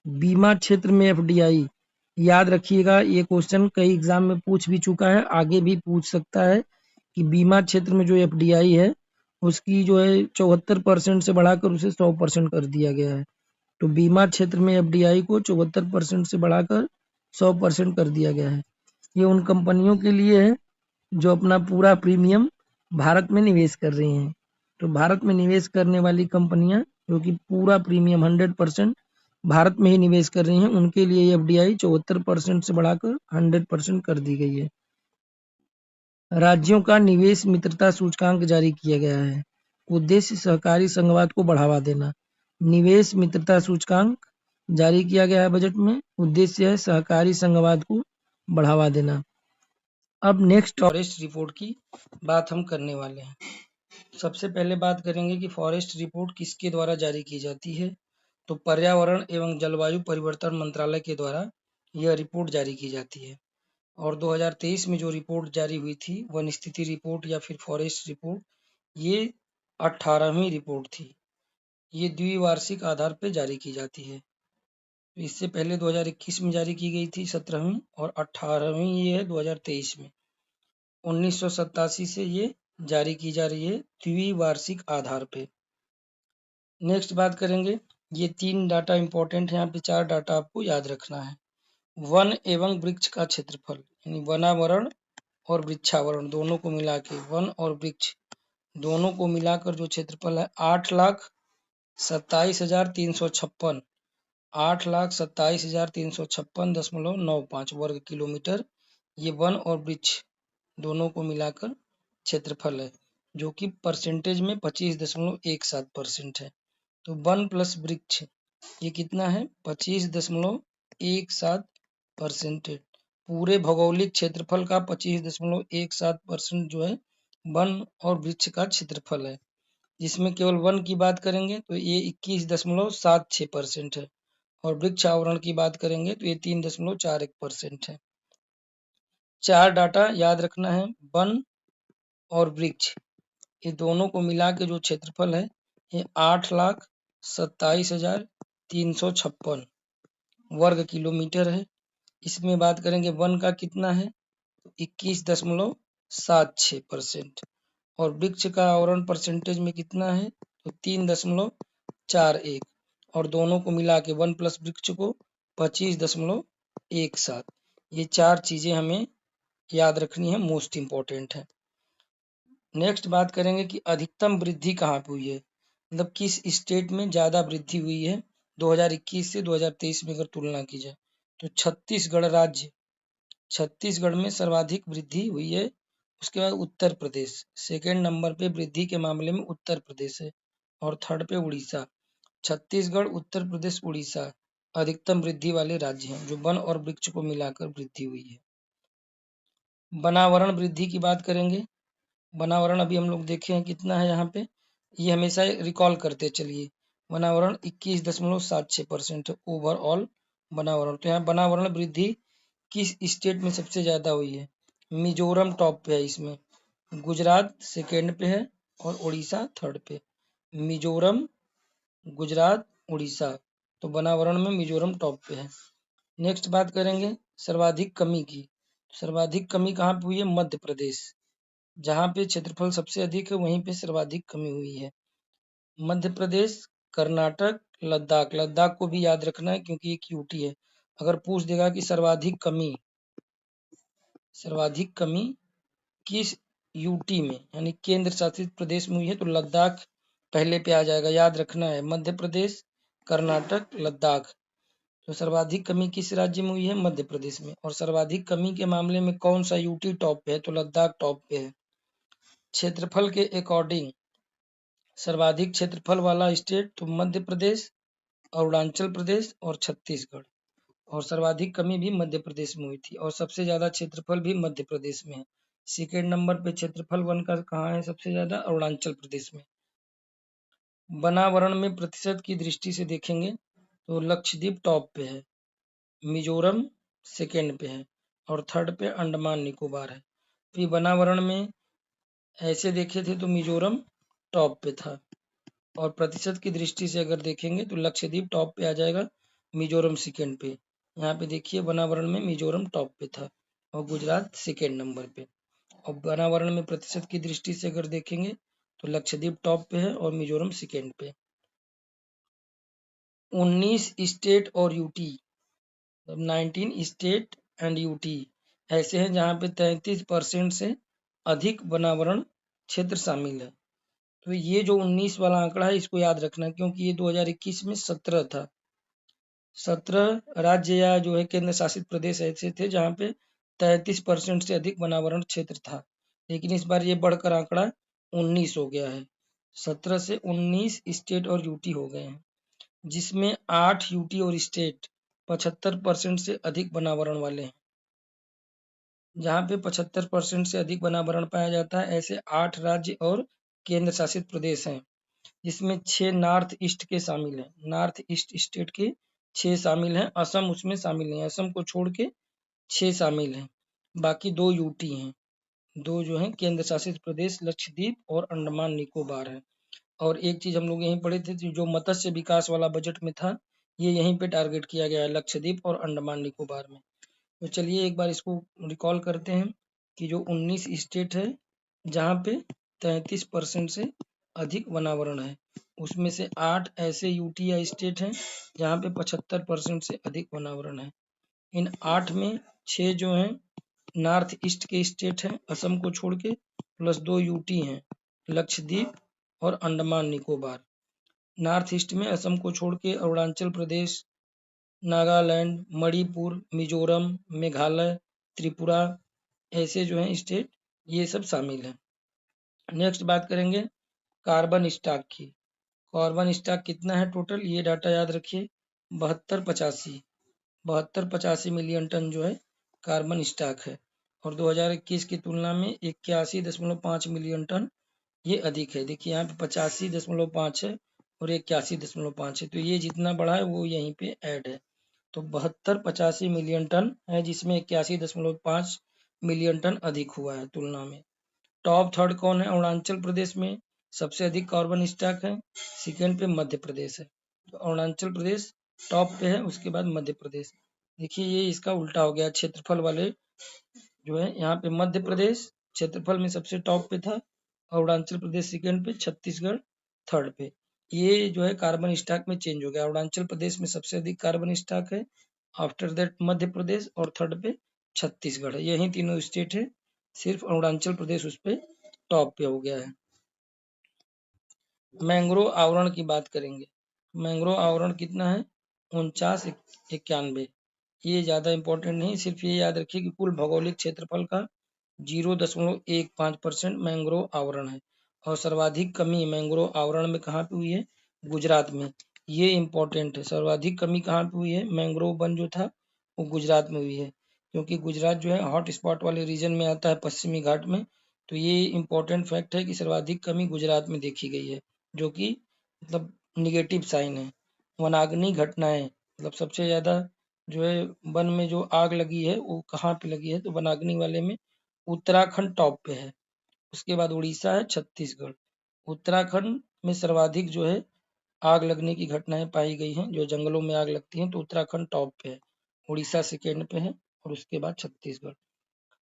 बीमा क्षेत्र में एफडीआई, याद रखिएगा ये क्वेश्चन कई एग्जाम में पूछ भी चुका है, आगे भी पूछ सकता है कि बीमा क्षेत्र में जो एफडीआई है उसकी जो है 74% से बढ़ाकर उसे 100% कर दिया गया है। तो बीमा क्षेत्र में एफडीआई को 74% से बढ़ाकर 100% कर दिया गया है। ये उन कंपनियों के लिए है जो अपना पूरा प्रीमियम भारत में निवेश कर रही हैं। तो भारत में निवेश करने वाली कंपनियां जो कि पूरा प्रीमियम 100% भारत में ही निवेश कर रही हैं, उनके लिए एफडीआई 74% से बढ़ाकर 100% कर दी गई है। राज्यों का निवेश मित्रता सूचकांक जारी किया गया है। उद्देश्य सहकारी संघवाद को बढ़ावा देना। निवेश मित्रता सूचकांक जारी किया गया है बजट में, उद्देश्य है सहकारी संघवाद को बढ़ावा देना। अब नेक्स्ट फॉरेस्ट रिपोर्ट की बात हम करने वाले हैं। सबसे पहले बात करेंगे कि फॉरेस्ट रिपोर्ट किसके द्वारा जारी की जाती है। तो पर्यावरण एवं जलवायु परिवर्तन मंत्रालय के द्वारा यह रिपोर्ट जारी की जाती है। और 2023 में जो रिपोर्ट जारी हुई थी वन स्थिति रिपोर्ट या फिर फॉरेस्ट रिपोर्ट, ये 18वीं रिपोर्ट थी। ये द्विवार्षिक आधार पर जारी की जाती है। इससे पहले 2021 में जारी की गई थी 17वीं, और 18वीं ये है 2023 में। 1987 से ये जारी की जा रही है द्विवार्षिक आधार पे। नेक्स्ट बात करेंगे, ये 3 डाटा इंपॉर्टेंट है, यहाँ पे 4 डाटा आपको याद रखना है। वन एवं वृक्ष का क्षेत्रफल, यानी वनावरण और वृक्षावरण दोनों को मिला के, वन और वृक्ष दोनों को मिलाकर जो क्षेत्रफल है 8,27,356, 8,27,356.95 वर्ग किलोमीटर, ये वन और वृक्ष दोनों को मिलाकर क्षेत्रफल है, जो कि परसेंटेज में 25.17% है। तो वन प्लस वृक्ष ये कितना है, 25.17%। पूरे भौगोलिक क्षेत्रफल का 25.17% जो है वन और वृक्ष का क्षेत्रफल है। जिसमें केवल वन की बात करेंगे तो ये 21.76% है, और वृक्ष आवरण की बात करेंगे तो ये 3.41% है। 4 डाटा याद रखना है, वन और वृक्ष ये दोनों को मिला के जो क्षेत्रफल है ये 8,27,356 वर्ग किलोमीटर है। इसमें बात करेंगे वन का कितना है, 21.76%, और वृक्ष का आवरण परसेंटेज में कितना है तो 3.41, और दोनों को मिला के वन प्लस वृक्ष को 25.17। ये 4 चीजें हमें याद रखनी है, मोस्ट इम्पोर्टेंट है। नेक्स्ट बात करेंगे कि अधिकतम वृद्धि कहाँ पे हुई है, मतलब किस स्टेट में ज्यादा वृद्धि हुई है 2021 से 2023 में अगर तुलना की जाए तो छत्तीसगढ़ राज्य, छत्तीसगढ़ में सर्वाधिक वृद्धि हुई है। उसके बाद उत्तर प्रदेश सेकेंड नंबर पे वृद्धि के मामले में उत्तर प्रदेश है, और थर्ड पे उड़ीसा। छत्तीसगढ़, उत्तर प्रदेश, उड़ीसा अधिकतम वृद्धि वाले राज्य हैं जो वन और वृक्ष को मिलाकर वृद्धि हुई है। वनावरण वृद्धि की बात करेंगे। वनावरण अभी हम लोग देखे हैं कितना है यहाँ पे, ये हमेशा रिकॉल करते चलिए। वनावरण 21.76% है ओवरऑल वनावरण। तो यहाँ वनावरण वृद्धि किस स्टेट में सबसे ज्यादा हुई है? मिजोरम टॉप पे है इसमें, गुजरात सेकेंड पे है और उड़ीसा थर्ड पे। मिजोरम, गुजरात, उड़ीसा, तो वनावरण में मिजोरम टॉप पे है। नेक्स्ट बात करेंगे सर्वाधिक कमी की। सर्वाधिक कमी कहाँ पे हुई है? मध्य प्रदेश। जहाँ पे क्षेत्रफल सबसे अधिक है वहीं पे सर्वाधिक कमी हुई है। मध्य प्रदेश, कर्नाटक, लद्दाख। लद्दाख को भी याद रखना है क्योंकि एक यूटी है। अगर पूछ देगा कि सर्वाधिक कमी किस यूटी में यानी केंद्र शासित प्रदेश में हुई है, तो लद्दाख पहले पे आ जाएगा। याद रखना है मध्य प्रदेश, कर्नाटक, लद्दाख। तो सर्वाधिक कमी किस राज्य में हुई है? मध्य प्रदेश में। और सर्वाधिक कमी के मामले में कौन सा यूटी टॉप पे है? तो लद्दाख टॉप पे है। क्षेत्रफल के अकॉर्डिंग सर्वाधिक क्षेत्रफल वाला स्टेट तो मध्य प्रदेश, अरुणाचल प्रदेश और छत्तीसगढ़। और सर्वाधिक कमी भी मध्य प्रदेश में हुई थी और सबसे ज्यादा क्षेत्रफल भी मध्य प्रदेश में है। सेकेंड नंबर पे क्षेत्रफल वन का कहाँ है सबसे ज्यादा? अरुणाचल प्रदेश में। वनावरण में प्रतिशत की दृष्टि से देखेंगे तो लक्षद्वीप टॉप पे है, मिजोरम सेकेंड पे है और थर्ड पे अंडमान निकोबार है। फिर वनावरण में ऐसे देखे थे तो मिजोरम टॉप पे था, और प्रतिशत की दृष्टि से अगर देखेंगे तो लक्षद्वीप टॉप पे आ जाएगा, मिजोरम सेकेंड पे। यहाँ पे देखिए वनावरण में मिजोरम टॉप पे था और गुजरात सेकेंड नंबर पे। और वनावरण में प्रतिशत की दृष्टि से अगर देखेंगे तो लक्षद्वीप टॉप पे है और मिजोरम सेकेंड पे। 19 स्टेट और यूटी, 19 स्टेट एंड यूटी ऐसे हैं जहाँ पे 33% से अधिक वनावरण क्षेत्र शामिल है। तो ये जो 19 वाला आंकड़ा है इसको याद रखना क्योंकि ये 2021 में 17 था। 17 राज्य या जो है केंद्र शासित प्रदेश ऐसे थे जहाँ पे 33% से अधिक वनावरण क्षेत्र था, लेकिन इस बार ये बढ़कर आंकड़ा 19 हो गया है। 17 से 19 स्टेट और यूटी हो गए हैं, जिसमें 8 यूटी और स्टेट 75% से अधिक वनावरण वाले हैं। जहाँ पे 75% से अधिक वनावरण पाया जाता है ऐसे 8 राज्य और केंद्र शासित प्रदेश हैं, जिसमें 6 नॉर्थ ईस्ट के शामिल हैं। नॉर्थ ईस्ट स्टेट के 6 शामिल हैं, असम उसमें शामिल नहीं है, असम को छोड़ के 6 शामिल हैं। बाकी 2 यूटी हैं, 2 जो हैं केंद्र शासित प्रदेश लक्षद्वीप और अंडमान निकोबार है। और एक चीज हम लोग यहीं पढ़े थे जो मत्स्य विकास वाला बजट में था, ये यहीं पे टारगेट किया गया है लक्षद्वीप और अंडमान निकोबार में। तो चलिए एक बार इसको रिकॉल करते हैं कि जो 19 स्टेट है जहाँ पे 33% से अधिक वनावरण है, उसमें से 8 ऐसे यूटी या स्टेट हैं जहाँ पे 75% से अधिक वनावरण है। इन 8 में 6 जो हैं नॉर्थ ईस्ट के स्टेट हैं असम को छोड़ के, प्लस 2 यूटी हैं लक्षद्वीप और अंडमान निकोबार। नॉर्थ ईस्ट में असम को छोड़ के अरुणाचल प्रदेश, नागालैंड, मणिपुर, मिजोरम, मेघालय, त्रिपुरा ऐसे जो हैं स्टेट ये सब शामिल हैं। नेक्स्ट बात करेंगे कार्बन स्टॉक की। कार्बन स्टॉक कितना है टोटल, ये डाटा याद रखिए 7285 मिलियन टन जो है कार्बन स्टॉक है, और 2021 की तुलना में 81.5 मिलियन टन ये अधिक है। देखिए यहाँ पे 85.5 है और 81.5 है, तो ये जितना बढ़ा है वो यहीं पे ऐड है। तो 7285 मिलियन टन है जिसमें 81.5 मिलियन टन अधिक हुआ है तुलना में। टॉप थर्ड कौन है? अरुणाचल प्रदेश में सबसे अधिक कार्बन स्टॉक है, सेकेंड पे मध्य प्रदेश है। तो अरुणाचल प्रदेश टॉप पे है, उसके बाद मध्य प्रदेश। देखिए ये इसका उल्टा हो गया, क्षेत्रफल वाले जो है यहाँ पे मध्य प्रदेश क्षेत्रफल में सबसे टॉप पे था, अरुणाचल प्रदेश सेकेंड पे, छत्तीसगढ़ थर्ड पे। ये जो है कार्बन स्टॉक में चेंज हो गया, अरुणाचल प्रदेश में सबसे अधिक कार्बन स्टॉक है, आफ्टर दैट मध्य प्रदेश और थर्ड पे छत्तीसगढ़ है। यही तीनों स्टेट है, सिर्फ अरुणाचल प्रदेश उस पे टॉप पे हो गया है। मैंग्रोव आवरण की बात करेंगे। मैंग्रोव आवरण कितना है? 4991। ये ज्यादा इंपॉर्टेंट नहीं, सिर्फ ये याद रखिए कि कुल भौगोलिक क्षेत्रफल का 0.15% मैंग्रोव आवरण है। और सर्वाधिक कमी मैंग्रोव आवरण में कहाँ पे हुई है? गुजरात में। ये इंपॉर्टेंट है, सर्वाधिक कमी कहाँ पे हुई है? मैंग्रोव वन जो था वो गुजरात में हुई है, क्योंकि गुजरात जो है हॉट स्पॉट वाले रीजन में आता है, पश्चिमी घाट में। तो ये इंपॉर्टेंट फैक्ट है कि सर्वाधिक कमी गुजरात में देखी गई है, जो कि मतलब निगेटिव साइन है। वनाग्नि घटनाएं, मतलब सबसे ज्यादा जो है वन में जो आग लगी है वो कहाँ पे लगी है? तो वनाग्नि वाले में उत्तराखंड टॉप पे है। उसके बाद उड़ीसा है, छत्तीसगढ़। उत्तराखंड में सर्वाधिक जो है आग लगने की घटनाएं पाई गई हैं, जो जंगलों में आग लगती हैं, तो उत्तराखंड टॉप पे है। उड़ीसा सेकेंड पे है और उसके बाद छत्तीसगढ़।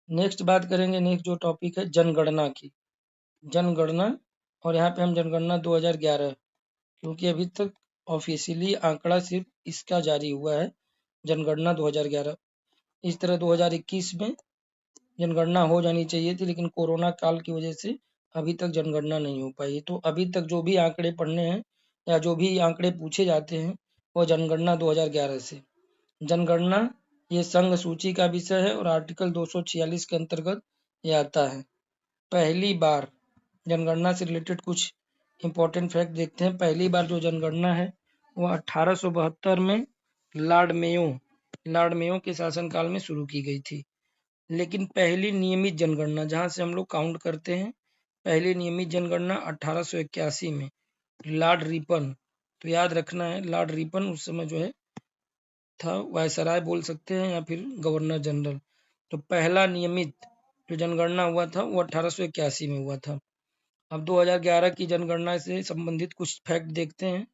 नेक्स्ट बात करेंगे, नेक्स्ट जो टॉपिक है जनगणना की। जनगणना, और यहाँ पे हम जनगणना 2011, क्योंकि अभी तक ऑफिशियली आंकड़ा सिर्फ इसका जारी हुआ है, जनगणना 2011। इस तरह 2021 में जनगणना हो जानी चाहिए थी, लेकिन कोरोना काल की वजह से अभी तक जनगणना नहीं हो पाई। तो अभी तक जो भी आंकड़े पढ़ने हैं या जो भी आंकड़े पूछे जाते हैं वो जनगणना 2011 से। जनगणना ये संघ सूची का विषय है और आर्टिकल 246 के अंतर्गत ये आता है। पहली बार जनगणना से रिलेटेड कुछ इंपॉर्टेंट फैक्ट देखते हैं। पहली बार जो जनगणना है वो 1872 में लॉर्ड मेयो के शासनकाल में शुरू की गई थी। लेकिन पहली नियमित जनगणना, जहां से हम लोग काउंट करते हैं, पहली नियमित जनगणना 1881 में लॉर्ड रिपन। तो याद रखना है, लॉर्ड रिपन उस समय जो है था, वायसराय बोल सकते हैं या फिर गवर्नर जनरल। तो पहला नियमित जो जनगणना हुआ था वो 1881 में हुआ था। अब 2011 की जनगणना से संबंधित कुछ फैक्ट देखते हैं।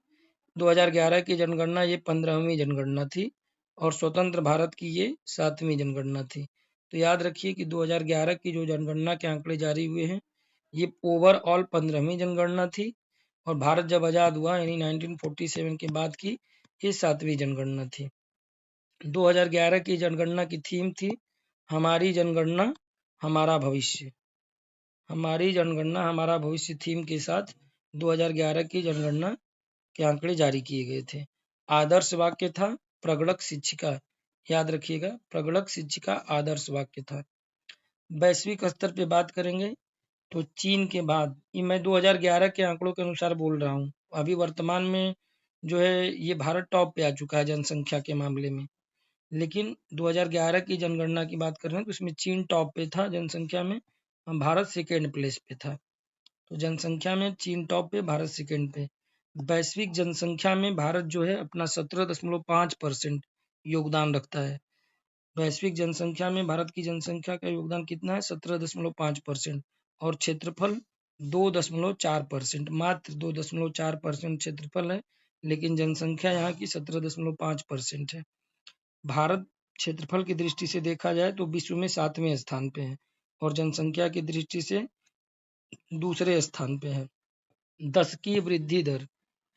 2011 की जनगणना ये 15वीं जनगणना थी और स्वतंत्र भारत की ये 7वीं जनगणना थी। तो याद रखिए कि 2011 की जो जनगणना के आंकड़े जारी हुए हैं ये ओवरऑल 15वीं जनगणना थी, और भारत जब आजाद हुआ यानी 1947 के बाद की ये 7वीं जनगणना थी। 2011 की जनगणना की थीम थी हमारी जनगणना हमारा भविष्य। हमारी जनगणना हमारा भविष्य थीम के साथ 2011 की जनगणना के आंकड़े जारी किए गए थे। आदर्श वाक्य था प्रगणक शिक्षिका। याद रखिएगा, प्रगणक शिक्षिका आदर्श वाक्य था। वैश्विक स्तर पे बात करेंगे तो चीन के बाद, ये मैं 2011 के आंकड़ों के अनुसार बोल रहा हूँ, अभी वर्तमान में जो है ये भारत टॉप पे आ चुका है जनसंख्या के मामले में। लेकिन 2011 की जनगणना की बात कर रहे हैं तो इसमें चीन टॉप पे था जनसंख्या में, भारत सेकेंड प्लेस पे था। तो जनसंख्या में चीन टॉप पे, भारत सेकेंड पे। वैश्विक जनसंख्या में भारत जो है अपना 17.5% योगदान रखता है। वैश्विक जनसंख्या में भारत की जनसंख्या का योगदान कितना है? 17.5%। और क्षेत्रफल 2.4%, मात्र 2.4% क्षेत्रफल है, लेकिन जनसंख्या यहाँ की 17.5% है। भारत क्षेत्रफल की दृष्टि से देखा जाए तो विश्व में 7वें स्थान पे है और जनसंख्या की दृष्टि से दूसरे स्थान पे है। दशकीय वृद्धि दर,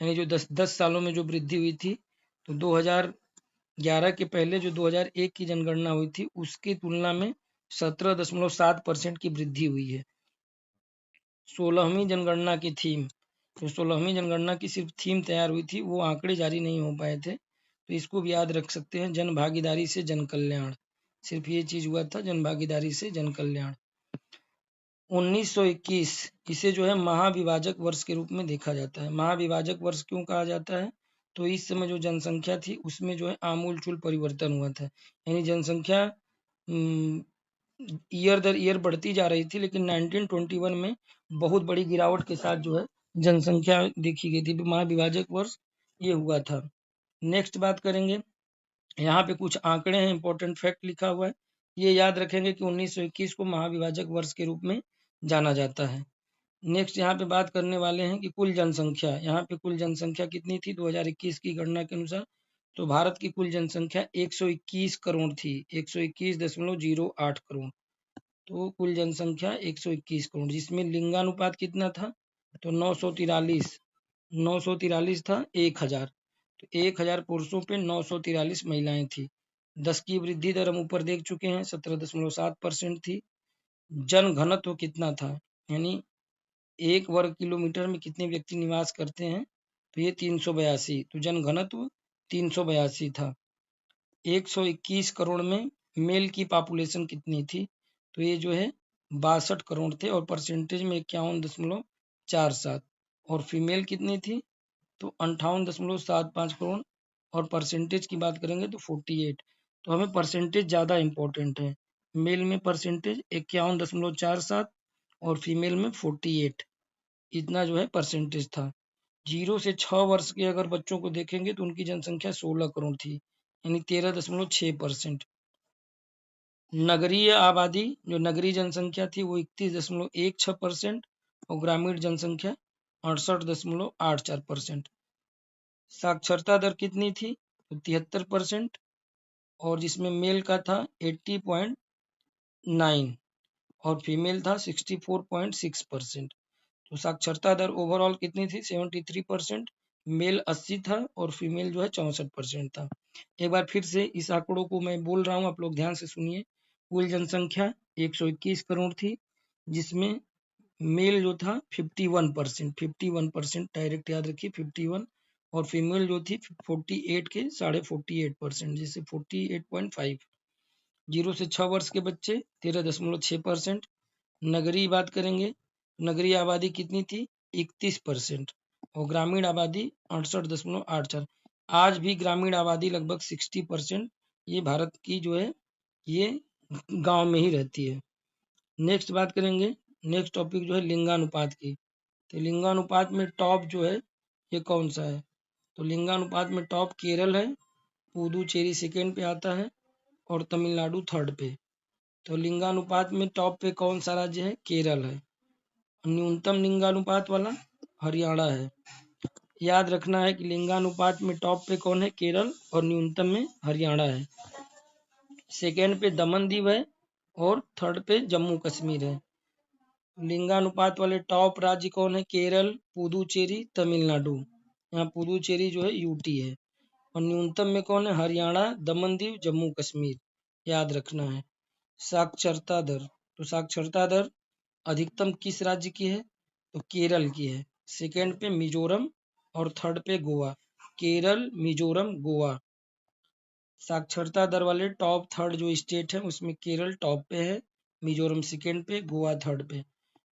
यानी जो 10 सालों में जो वृद्धि हुई थी, तो 2011 के पहले जो 2001 की जनगणना हुई थी उसकी तुलना में 17.7% की वृद्धि हुई है। 16वीं जनगणना की थीम, तो 16वीं जनगणना की सिर्फ थीम तैयार हुई थी, वो आंकड़े जारी नहीं हो पाए थे, तो इसको भी याद रख सकते हैं, जन भागीदारी से जन कल्याण। सिर्फ ये चीज हुआ था, जन भागीदारी से जन कल्याण। 1921 इसे जो है महाविभाजक वर्ष के रूप में देखा जाता है। महाविभाजक वर्ष क्यों कहा जाता है? तो इस समय जो जनसंख्या थी उसमें जो है आमूलचूल परिवर्तन हुआ था, यानी जनसंख्या ईयर दर ईयर बढ़ती जा रही थी, लेकिन 1921 में बहुत बड़ी गिरावट के साथ जो है जनसंख्या देखी गई थी। महाविभाजक वर्ष ये हुआ था। नेक्स्ट बात करेंगे, यहाँ पे कुछ आंकड़े हैं, इंपॉर्टेंट फैक्ट लिखा हुआ है, ये याद रखेंगे कि 1921 को महाविभाजक वर्ष के रूप में जाना जाता है। नेक्स्ट यहाँ पे बात करने वाले हैं कि कुल जनसंख्या, यहाँ पे कुल जनसंख्या कितनी थी 2021 की गणना के अनुसार? तो भारत की कुल जनसंख्या 121 करोड़ थी, 121.08 करोड़। तो कुल जनसंख्या 121 करोड़, जिसमें लिंगानुपात कितना था? तो 943 था 1000। तो 1000 पुरुषों पे 943 महिलाएं थी। 10 की वृद्धि दर हम ऊपर देख चुके हैं 17.7% थी। जन घनत्व कितना था, यानी 1 वर्ग किलोमीटर में कितने व्यक्ति निवास करते हैं, तो ये 382, तो जन घनत्व 382 था। 121 करोड़ में मेल की पॉपुलेशन कितनी थी, तो ये जो है 62 करोड़ थे और परसेंटेज में 51.47, और फीमेल कितनी थी, तो 58.75 करोड़, और परसेंटेज की बात करेंगे तो 48। तो हमें परसेंटेज ज़्यादा इम्पोर्टेंट है। मेल में परसेंटेज 51.47 और फीमेल में 48, इतना जो है परसेंटेज था। 0 से 6 वर्ष के अगर बच्चों को देखेंगे तो उनकी जनसंख्या 16 करोड़ थी, यानी 13.6%। नगरीय आबादी, जो नगरीय जनसंख्या थी वो 31.16% और ग्रामीण जनसंख्या 68.84%। साक्षरता दर कितनी थी, तो 73%, और जिसमें मेल का था 80.9 और फीमेल था 64.6%। तो साक्षरता दर ओवरऑल कितनी थी, 73%, मेल 80 था और फीमेल जो है 64% था। एक बार फिर से इस आंकड़ों को मैं बोल रहा हूँ, आप लोग ध्यान से सुनिए। कुल जनसंख्या 121 करोड़ थी, जिसमें मेल जो था 51%, डायरेक्ट याद रखिए 51, और फीमेल जो थी 48 के 48.5%, जैसे 48.5। 0 से 6 वर्ष के बच्चे 13.6%। नगरीय बात करेंगे, नगरीय आबादी कितनी थी, 31%, और ग्रामीण आबादी 68.84। आज भी ग्रामीण आबादी लगभग 60%, ये भारत की जो है ये गांव में ही रहती है। नेक्स्ट बात करेंगे, नेक्स्ट टॉपिक जो है लिंगानुपात की। तो लिंगानुपात में टॉप जो है ये कौन सा है, तो लिंगानुपात में टॉप केरल है, पुदुचेरी सेकेंड पे आता है और तमिलनाडु थर्ड पे। तो लिंगानुपात में टॉप पे कौन सा राज्य है, केरल है। न्यूनतम लिंगानुपात वाला हरियाणा है। याद रखना है कि लिंगानुपात में टॉप पे कौन है, केरल, और न्यूनतम में हरियाणा है। सेकेंड पे दमन दीव है और थर्ड पे जम्मू कश्मीर है। लिंगानुपात वाले टॉप राज्य कौन है, केरल, पुदुचेरी, तमिलनाडु। यहाँ पुदुचेरी जो है यूटी है। और न्यूनतम में कौन है, हरियाणा, दमन दीव, जम्मू कश्मीर, याद रखना है। साक्षरता दर, तो साक्षरता दर अधिकतम किस राज्य की है, तो केरल की है। सेकेंड पे मिजोरम और थर्ड पे गोवा। केरल, मिजोरम, गोवा। साक्षरता दर वाले टॉप थर्ड जो स्टेट है उसमें केरल टॉप पे है, मिजोरम सेकेंड पे, गोवा थर्ड पे।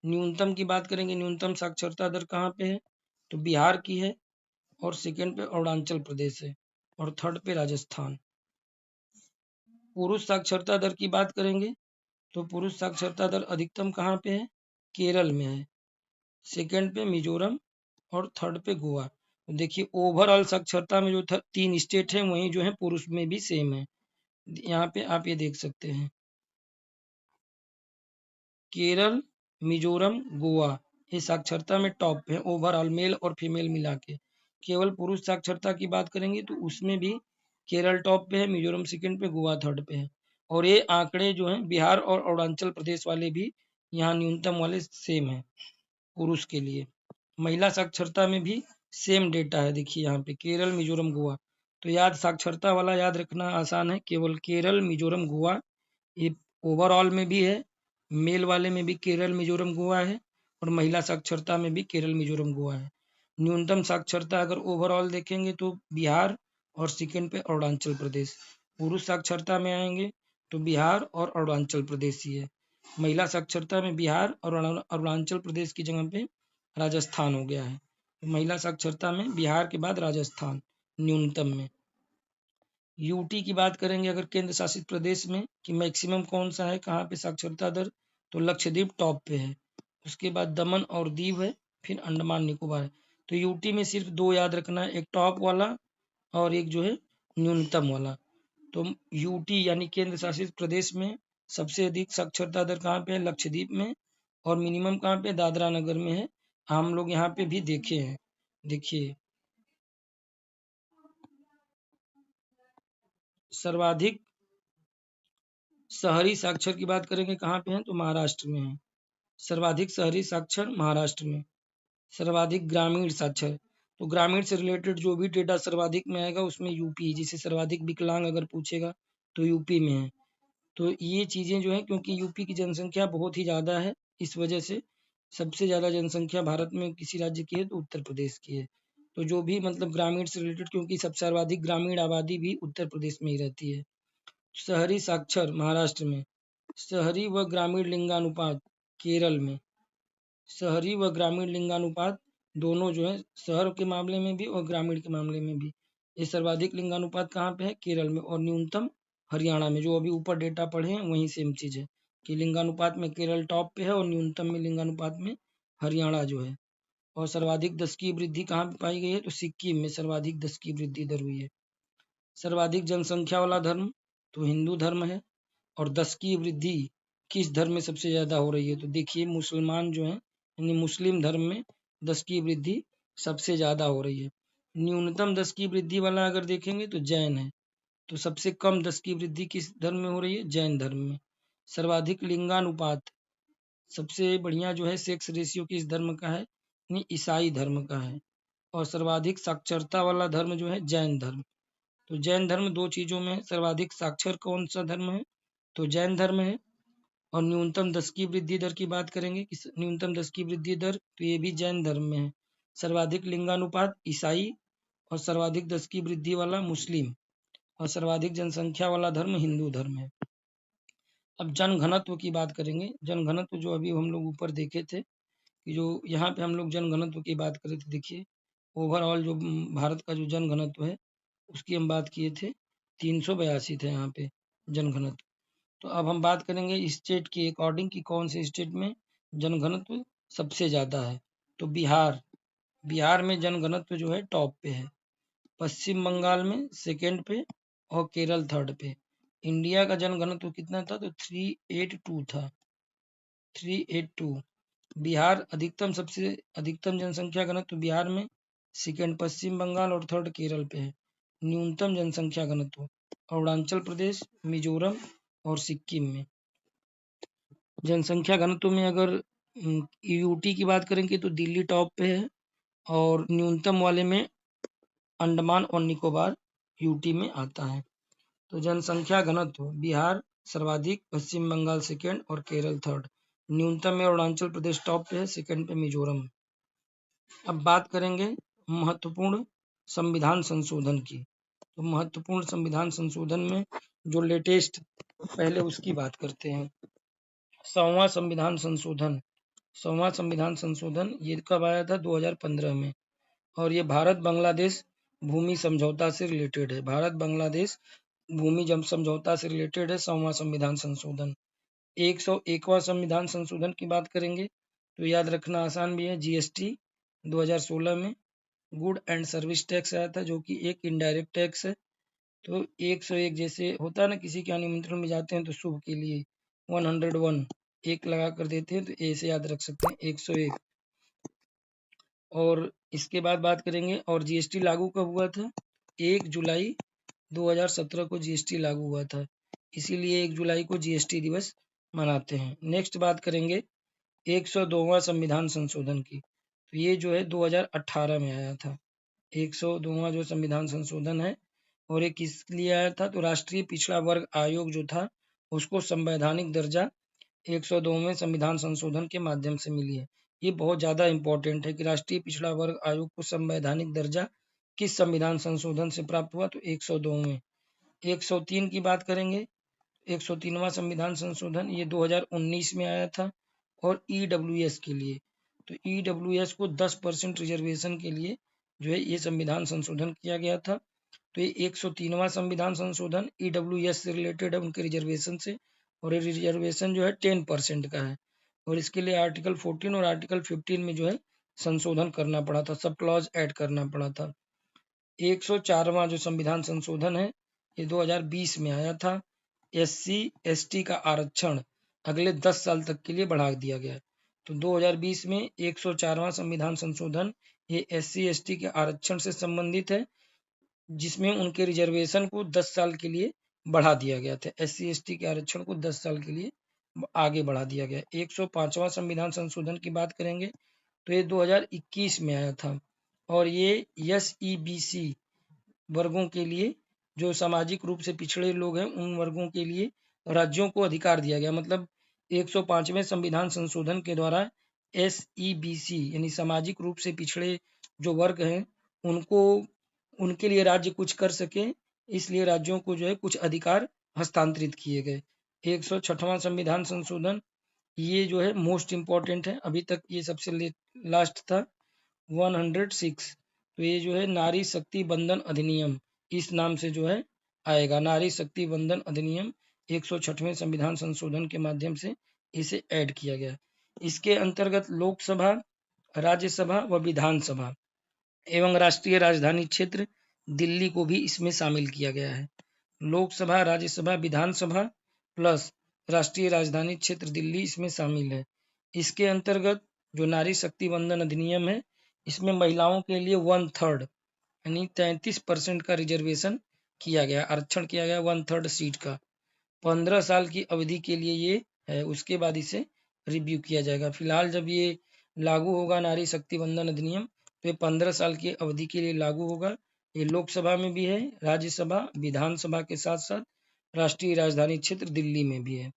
न्यूनतम की बात करेंगे, न्यूनतम साक्षरता दर कहाँ पे है, तो बिहार की है, और सेकेंड पे अरुणाचल प्रदेश है, और थर्ड पे राजस्थान। पुरुष साक्षरता दर की बात करेंगे तो पुरुष साक्षरता दर अधिकतम कहाँ पे है, केरल में है, सेकेंड पे मिजोरम और थर्ड पे गोवा। तो देखिए ओवरऑल साक्षरता में जो 3 स्टेट है वहीं जो है पुरुष में भी सेम है। यहाँ पे आप ये देख सकते हैं, केरल, मिजोरम, गोवा, ये साक्षरता में टॉप है ओवरऑल मेल और फीमेल मिला के। केवल पुरुष साक्षरता की बात करेंगे तो उसमें भी केरल टॉप पे है, मिजोरम सेकंड पे, गोवा थर्ड पे है। और ये आंकड़े जो हैं बिहार और अरुणाचल प्रदेश वाले भी यहाँ न्यूनतम वाले सेम है पुरुष के लिए। महिला साक्षरता में भी सेम डेटा है, देखिए यहाँ पे केरल, मिजोरम, गोवा। तो याद साक्षरता वाला याद रखना आसान है, केवल केरल, मिजोरम, गोवा, ये ओवरऑल में भी है। मेल वाले में भी केरल, मिजोरम, गोवा है, और महिला साक्षरता में भी केरल, मिजोरम, गोवा है। न्यूनतम साक्षरता अगर ओवरऑल देखेंगे तो बिहार और सेकेंड पे अरुणाचल प्रदेश। पुरुष साक्षरता में आएंगे तो बिहार और अरुणाचल प्रदेश ही है। महिला साक्षरता में बिहार और अरुणाचल प्रदेश की जगह पे राजस्थान हो गया है। महिला साक्षरता में बिहार के बाद राजस्थान न्यूनतम में। यूटी की बात करेंगे अगर केंद्र शासित प्रदेश में कि मैक्सिमम कौन सा है, कहाँ पे साक्षरता दर, तो लक्षद्वीप टॉप पे है, उसके बाद दमन और दीव है, फिर अंडमान निकोबार है। तो यूटी में सिर्फ 2 याद रखना है, एक टॉप वाला और एक जो है न्यूनतम वाला। तो यूटी यानी केंद्र शासित प्रदेश में सबसे अधिक साक्षरता दर कहाँ पे है, लक्षद्वीप में, और मिनिमम कहाँ पे, दादरा नगर में है। हम लोग यहाँ पे भी देखे हैं, देखिए सर्वाधिक शहरी साक्षर की बात करेंगे कहाँ पे है, तो महाराष्ट्र में है। सर्वाधिक शहरी साक्षर महाराष्ट्र में। सर्वाधिक ग्रामीण साक्षर, तो ग्रामीण से रिलेटेड जो भी डेटा सर्वाधिक में आएगा उसमें यूपी, जिसे सर्वाधिक विकलांग अगर पूछेगा तो यूपी में है। तो ये चीज़ें जो है, क्योंकि यूपी की जनसंख्या बहुत ही ज़्यादा है, इस वजह से सबसे ज़्यादा जनसंख्या भारत में किसी राज्य की है तो उत्तर प्रदेश की है। तो जो भी मतलब ग्रामीण से रिलेटेड, क्योंकि सबसे सर्वाधिक ग्रामीण आबादी भी उत्तर प्रदेश में ही रहती है। शहरी साक्षर महाराष्ट्र में, शहरी व ग्रामीण लिंगानुपात केरल में, शहरी व ग्रामीण लिंगानुपात दोनों जो है, शहर के मामले में भी और ग्रामीण के मामले में भी। ये सर्वाधिक लिंगानुपात कहाँ पे है? केरल में। और न्यूनतम हरियाणा में। जो अभी ऊपर डेटा पढ़े हैं वही सेम चीज़ है कि लिंगानुपात में केरल टॉप पे है और न्यूनतम में लिंगानुपात में हरियाणा जो है। और सर्वाधिक 10 की वृद्धि कहाँ पे पाई गई है? तो सिक्किम में सर्वाधिक 10 की वृद्धि दर हुई है। सर्वाधिक जनसंख्या वाला धर्म तो हिंदू धर्म है। और 10 की वृद्धि किस धर्म में सबसे ज्यादा हो रही है? तो देखिए मुसलमान जो है, यानी मुस्लिम धर्म में 10 की वृद्धि सबसे ज्यादा हो रही है। न्यूनतम 10 की वृद्धि वाला अगर देखेंगे तो जैन है। तो सबसे कम 10 की वृद्धि किस धर्म में हो रही है? जैन धर्म में। सर्वाधिक लिंगानुपात, सबसे बढ़िया जो है सेक्स रेशियो किस धर्म का है? यानी ईसाई धर्म का है। और सर्वाधिक साक्षरता वाला धर्म जो है जैन धर्म। तो जैन धर्म दो चीजों में है। सर्वाधिक साक्षर कौन सा धर्म है? तो जैन धर्म है। और न्यूनतम 10 की वृद्धि दर की बात करेंगे कि न्यूनतम 10 की वृद्धि दर, तो ये भी जैन धर्म में है। सर्वाधिक लिंगानुपात ईसाई। और सर्वाधिक 10 की वृद्धि वाला मुस्लिम। और सर्वाधिक जनसंख्या वाला धर्म हिंदू धर्म है। अब जनघनत्व की बात करेंगे। जनघनत्व जो अभी हम लोग ऊपर देखे थे कि जो यहाँ पे हम लोग जनघनत्व की बात करें तो देखिए ओवरऑल जो भारत का जो जनघनत्व है उसकी हम बात किए थे, 382 थे यहाँ पे जनघनत्व। तो अब हम बात करेंगे स्टेट के अकॉर्डिंग कि कौन से स्टेट में जनघनत्व सबसे ज्यादा है। तो बिहार, बिहार में जनघनत्व जो है टॉप पे है। पश्चिम बंगाल में सेकेंड पे। और केरल थर्ड पे। इंडिया का जनघनत्व कितना था? तो 382 था, 382। बिहार अधिकतम, सबसे अधिकतम जनसंख्या घनत्व बिहार में, सेकेंड पश्चिम बंगाल और थर्ड केरल पे है। न्यूनतम जनसंख्या घनत्व अरुणाचल प्रदेश, मिजोरम और सिक्किम में। जनसंख्या घनत्व में अगर यूटी की बात करेंगे तो दिल्ली टॉप पे है। और न्यूनतम वाले में अंडमान और निकोबार यूटी में आता है। तो जनसंख्या घनत्व बिहार सर्वाधिक, पश्चिम बंगाल सेकेंड और केरल थर्ड। न्यूनतम में अरुणाचल प्रदेश टॉप पे है, सेकेंड पे मिजोरम। अब बात करेंगे महत्वपूर्ण संविधान संशोधन की। तो महत्वपूर्ण संविधान संशोधन में जो लेटेस्ट, पहले उसकी बात करते हैं। 100वां संविधान संशोधन, 100वां संविधान संशोधन ये कब आया था? 2015 में। और ये भारत बांग्लादेश भूमि समझौता से रिलेटेड है। भारत बांग्लादेश भूमि समझौता से रिलेटेड है 100वां संविधान संशोधन। 101वां संविधान संशोधन की बात करेंगे तो याद रखना आसान भी है। जीएसटी 2016 में गुड एंड सर्विस टैक्स आया था, जो कि एक इनडायरेक्ट टैक्स है। तो 101 जैसे होता है ना, किसी के निमंत्रण में जाते हैं तो शुभ के लिए 101 एक लगा कर देते हैं, तो ऐसे याद रख सकते हैं 101। और इसके बाद बात करेंगे, और जीएसटी लागू कब हुआ था? 1 जुलाई 2017 को जीएसटी लागू हुआ था, इसीलिए 1 जुलाई को जीएसटी दिवस मनाते हैं। नेक्स्ट बात करेंगे 102वां संविधान संशोधन की। तो ये जो है 2018 में आया था। 102वां जो संविधान संशोधन है, और ये किस लिए आया था? तो राष्ट्रीय पिछड़ा वर्ग आयोग जो था उसको संवैधानिक दर्जा 102वें संविधान संशोधन के माध्यम से मिली है। ये बहुत ज्यादा इंपॉर्टेंट है कि राष्ट्रीय पिछड़ा वर्ग आयोग को संवैधानिक दर्जा किस संविधान संशोधन से प्राप्त हुआ? तो 102वें। 103 की बात करेंगे, 103वां संविधान संशोधन ये 2019 में आया था। और ईडब्ल्यूएस के लिए, तो ईडब्ल्यूएस को 10% रिजर्वेशन के लिए जो है ये संविधान संशोधन किया गया था। तो ये 103वां संविधान संशोधन ईडब्ल्यूएस से रिलेटेड है, उनके रिजर्वेशन से। और ये रिजर्वेशन जो है 10% का है। और इसके लिए आर्टिकल 14 और आर्टिकल 15 में जो है संशोधन करना पड़ा था, सब क्लॉज ऐड करना पड़ा था। 104वां जो संविधान संशोधन है ये 2020 में आया था। एससी एसटी का आरक्षण अगले 10 साल तक के लिए बढ़ा दिया गया। तो 2020 में 104वां संविधान संशोधन ये एससी एसटी के आरक्षण से संबंधित है, जिसमें उनके रिजर्वेशन को 10 साल के लिए बढ़ा दिया गया था। एससी एसटी के आरक्षण को 10 साल के लिए आगे बढ़ा दिया गया। 105वां संविधान संशोधन की बात करेंगे तो ये 2021 में आया था। और ये एसईबीसी वर्गों के लिए जो सामाजिक रूप से पिछड़े लोग हैं उन वर्गों के लिए राज्यों को अधिकार दिया गया। मतलब 105वें संविधान संशोधन के द्वारा SEBC यानी सामाजिक रूप से पिछड़े जो वर्ग हैं उनको उनके लिए राज्य कुछ कर सके, इसलिए राज्यों को जो है कुछ अधिकार हस्तांतरित किए गए। 106वां संविधान संशोधन ये जो है मोस्ट इम्पोर्टेंट है, अभी तक ये सबसे लास्ट था। 106 तो ये जो है नारी शक्ति बंधन अधिनियम इस नाम से जो है आएगा। नारी शक्ति बंधन अधिनियम 106वें संविधान संशोधन के माध्यम से इसे ऐड किया गया। इसके अंतर्गत लोकसभा, राज्यसभा व विधानसभा एवं राष्ट्रीय राजधानी क्षेत्र दिल्ली को भी इसमें शामिल किया गया है। लोकसभा, राज्यसभा, विधानसभा प्लस राष्ट्रीय राजधानी क्षेत्र दिल्ली इसमें शामिल है। इसके अंतर्गत जो नारी शक्ति बंधन अधिनियम है इसमें महिलाओं के लिए 1/3 यानी 33% का रिजर्वेशन किया गया, आरक्षण किया गया 1/3 सीट का। 15 साल की अवधि के लिए ये है, उसके बाद इसे रिव्यू किया जाएगा। फिलहाल जब ये लागू होगा नारी शक्ति बंधन अधिनियम तो ये 15 साल की अवधि के लिए लागू होगा। ये लोकसभा में भी है, राज्यसभा, विधानसभा के साथ साथ राष्ट्रीय राजधानी क्षेत्र दिल्ली में भी है।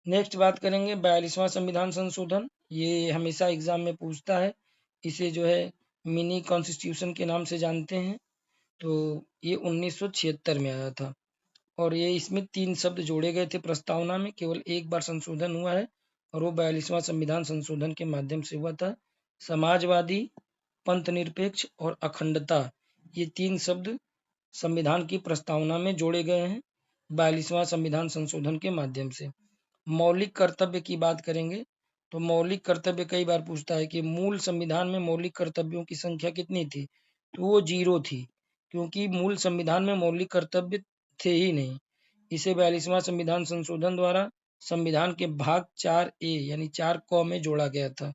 नेक्स्ट बात करेंगे 42वां संविधान संशोधन। ये हमेशा एग्जाम में पूछता है, इसे जो है मिनी कॉन्स्टिट्यूशन के नाम से जानते हैं। तो ये 1976 में आया था और ये इसमें 3 शब्द जोड़े गए थे प्रस्तावना में, केवल एक बार संशोधन हुआ है और वो 42वां संविधान संशोधन के माध्यम से हुआ था। समाजवादी, पंथ निरपेक्ष और अखंडता ये 3 शब्द संविधान की प्रस्तावना में जोड़े गए हैं 42वां संविधान संशोधन के माध्यम से। मौलिक कर्तव्य की बात करेंगे तो मौलिक कर्तव्य कई बार पूछता है कि मूल संविधान में मौलिक कर्तव्यों की संख्या कितनी थी, तो वो 0 थी, क्योंकि मूल संविधान में मौलिक कर्तव्य थे ही नहीं। इसे 42वां संविधान संशोधन द्वारा संविधान के भाग 4A यानी 4 क में जोड़ा गया था।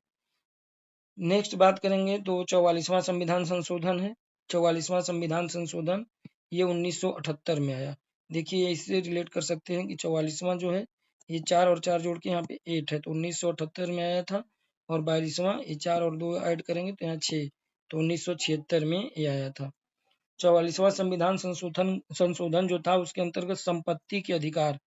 नेक्स्ट बात करेंगे तो 44वां संविधान संशोधन है। 44वां संविधान संशोधन ये 1978 में आया। देखिए इससे रिलेट कर सकते हैं कि 44वां जो है ये 4 और 4 जोड़ के यहाँ पे 8 है, तो 1978 में आया था। और 42वां ये 4 और 2 ऐड करेंगे तो यहाँ 6, तो 1976 में ये आया था। 44वां संविधान संशोधन जो था उसके अंतर्गत संपत्ति के अधिकार,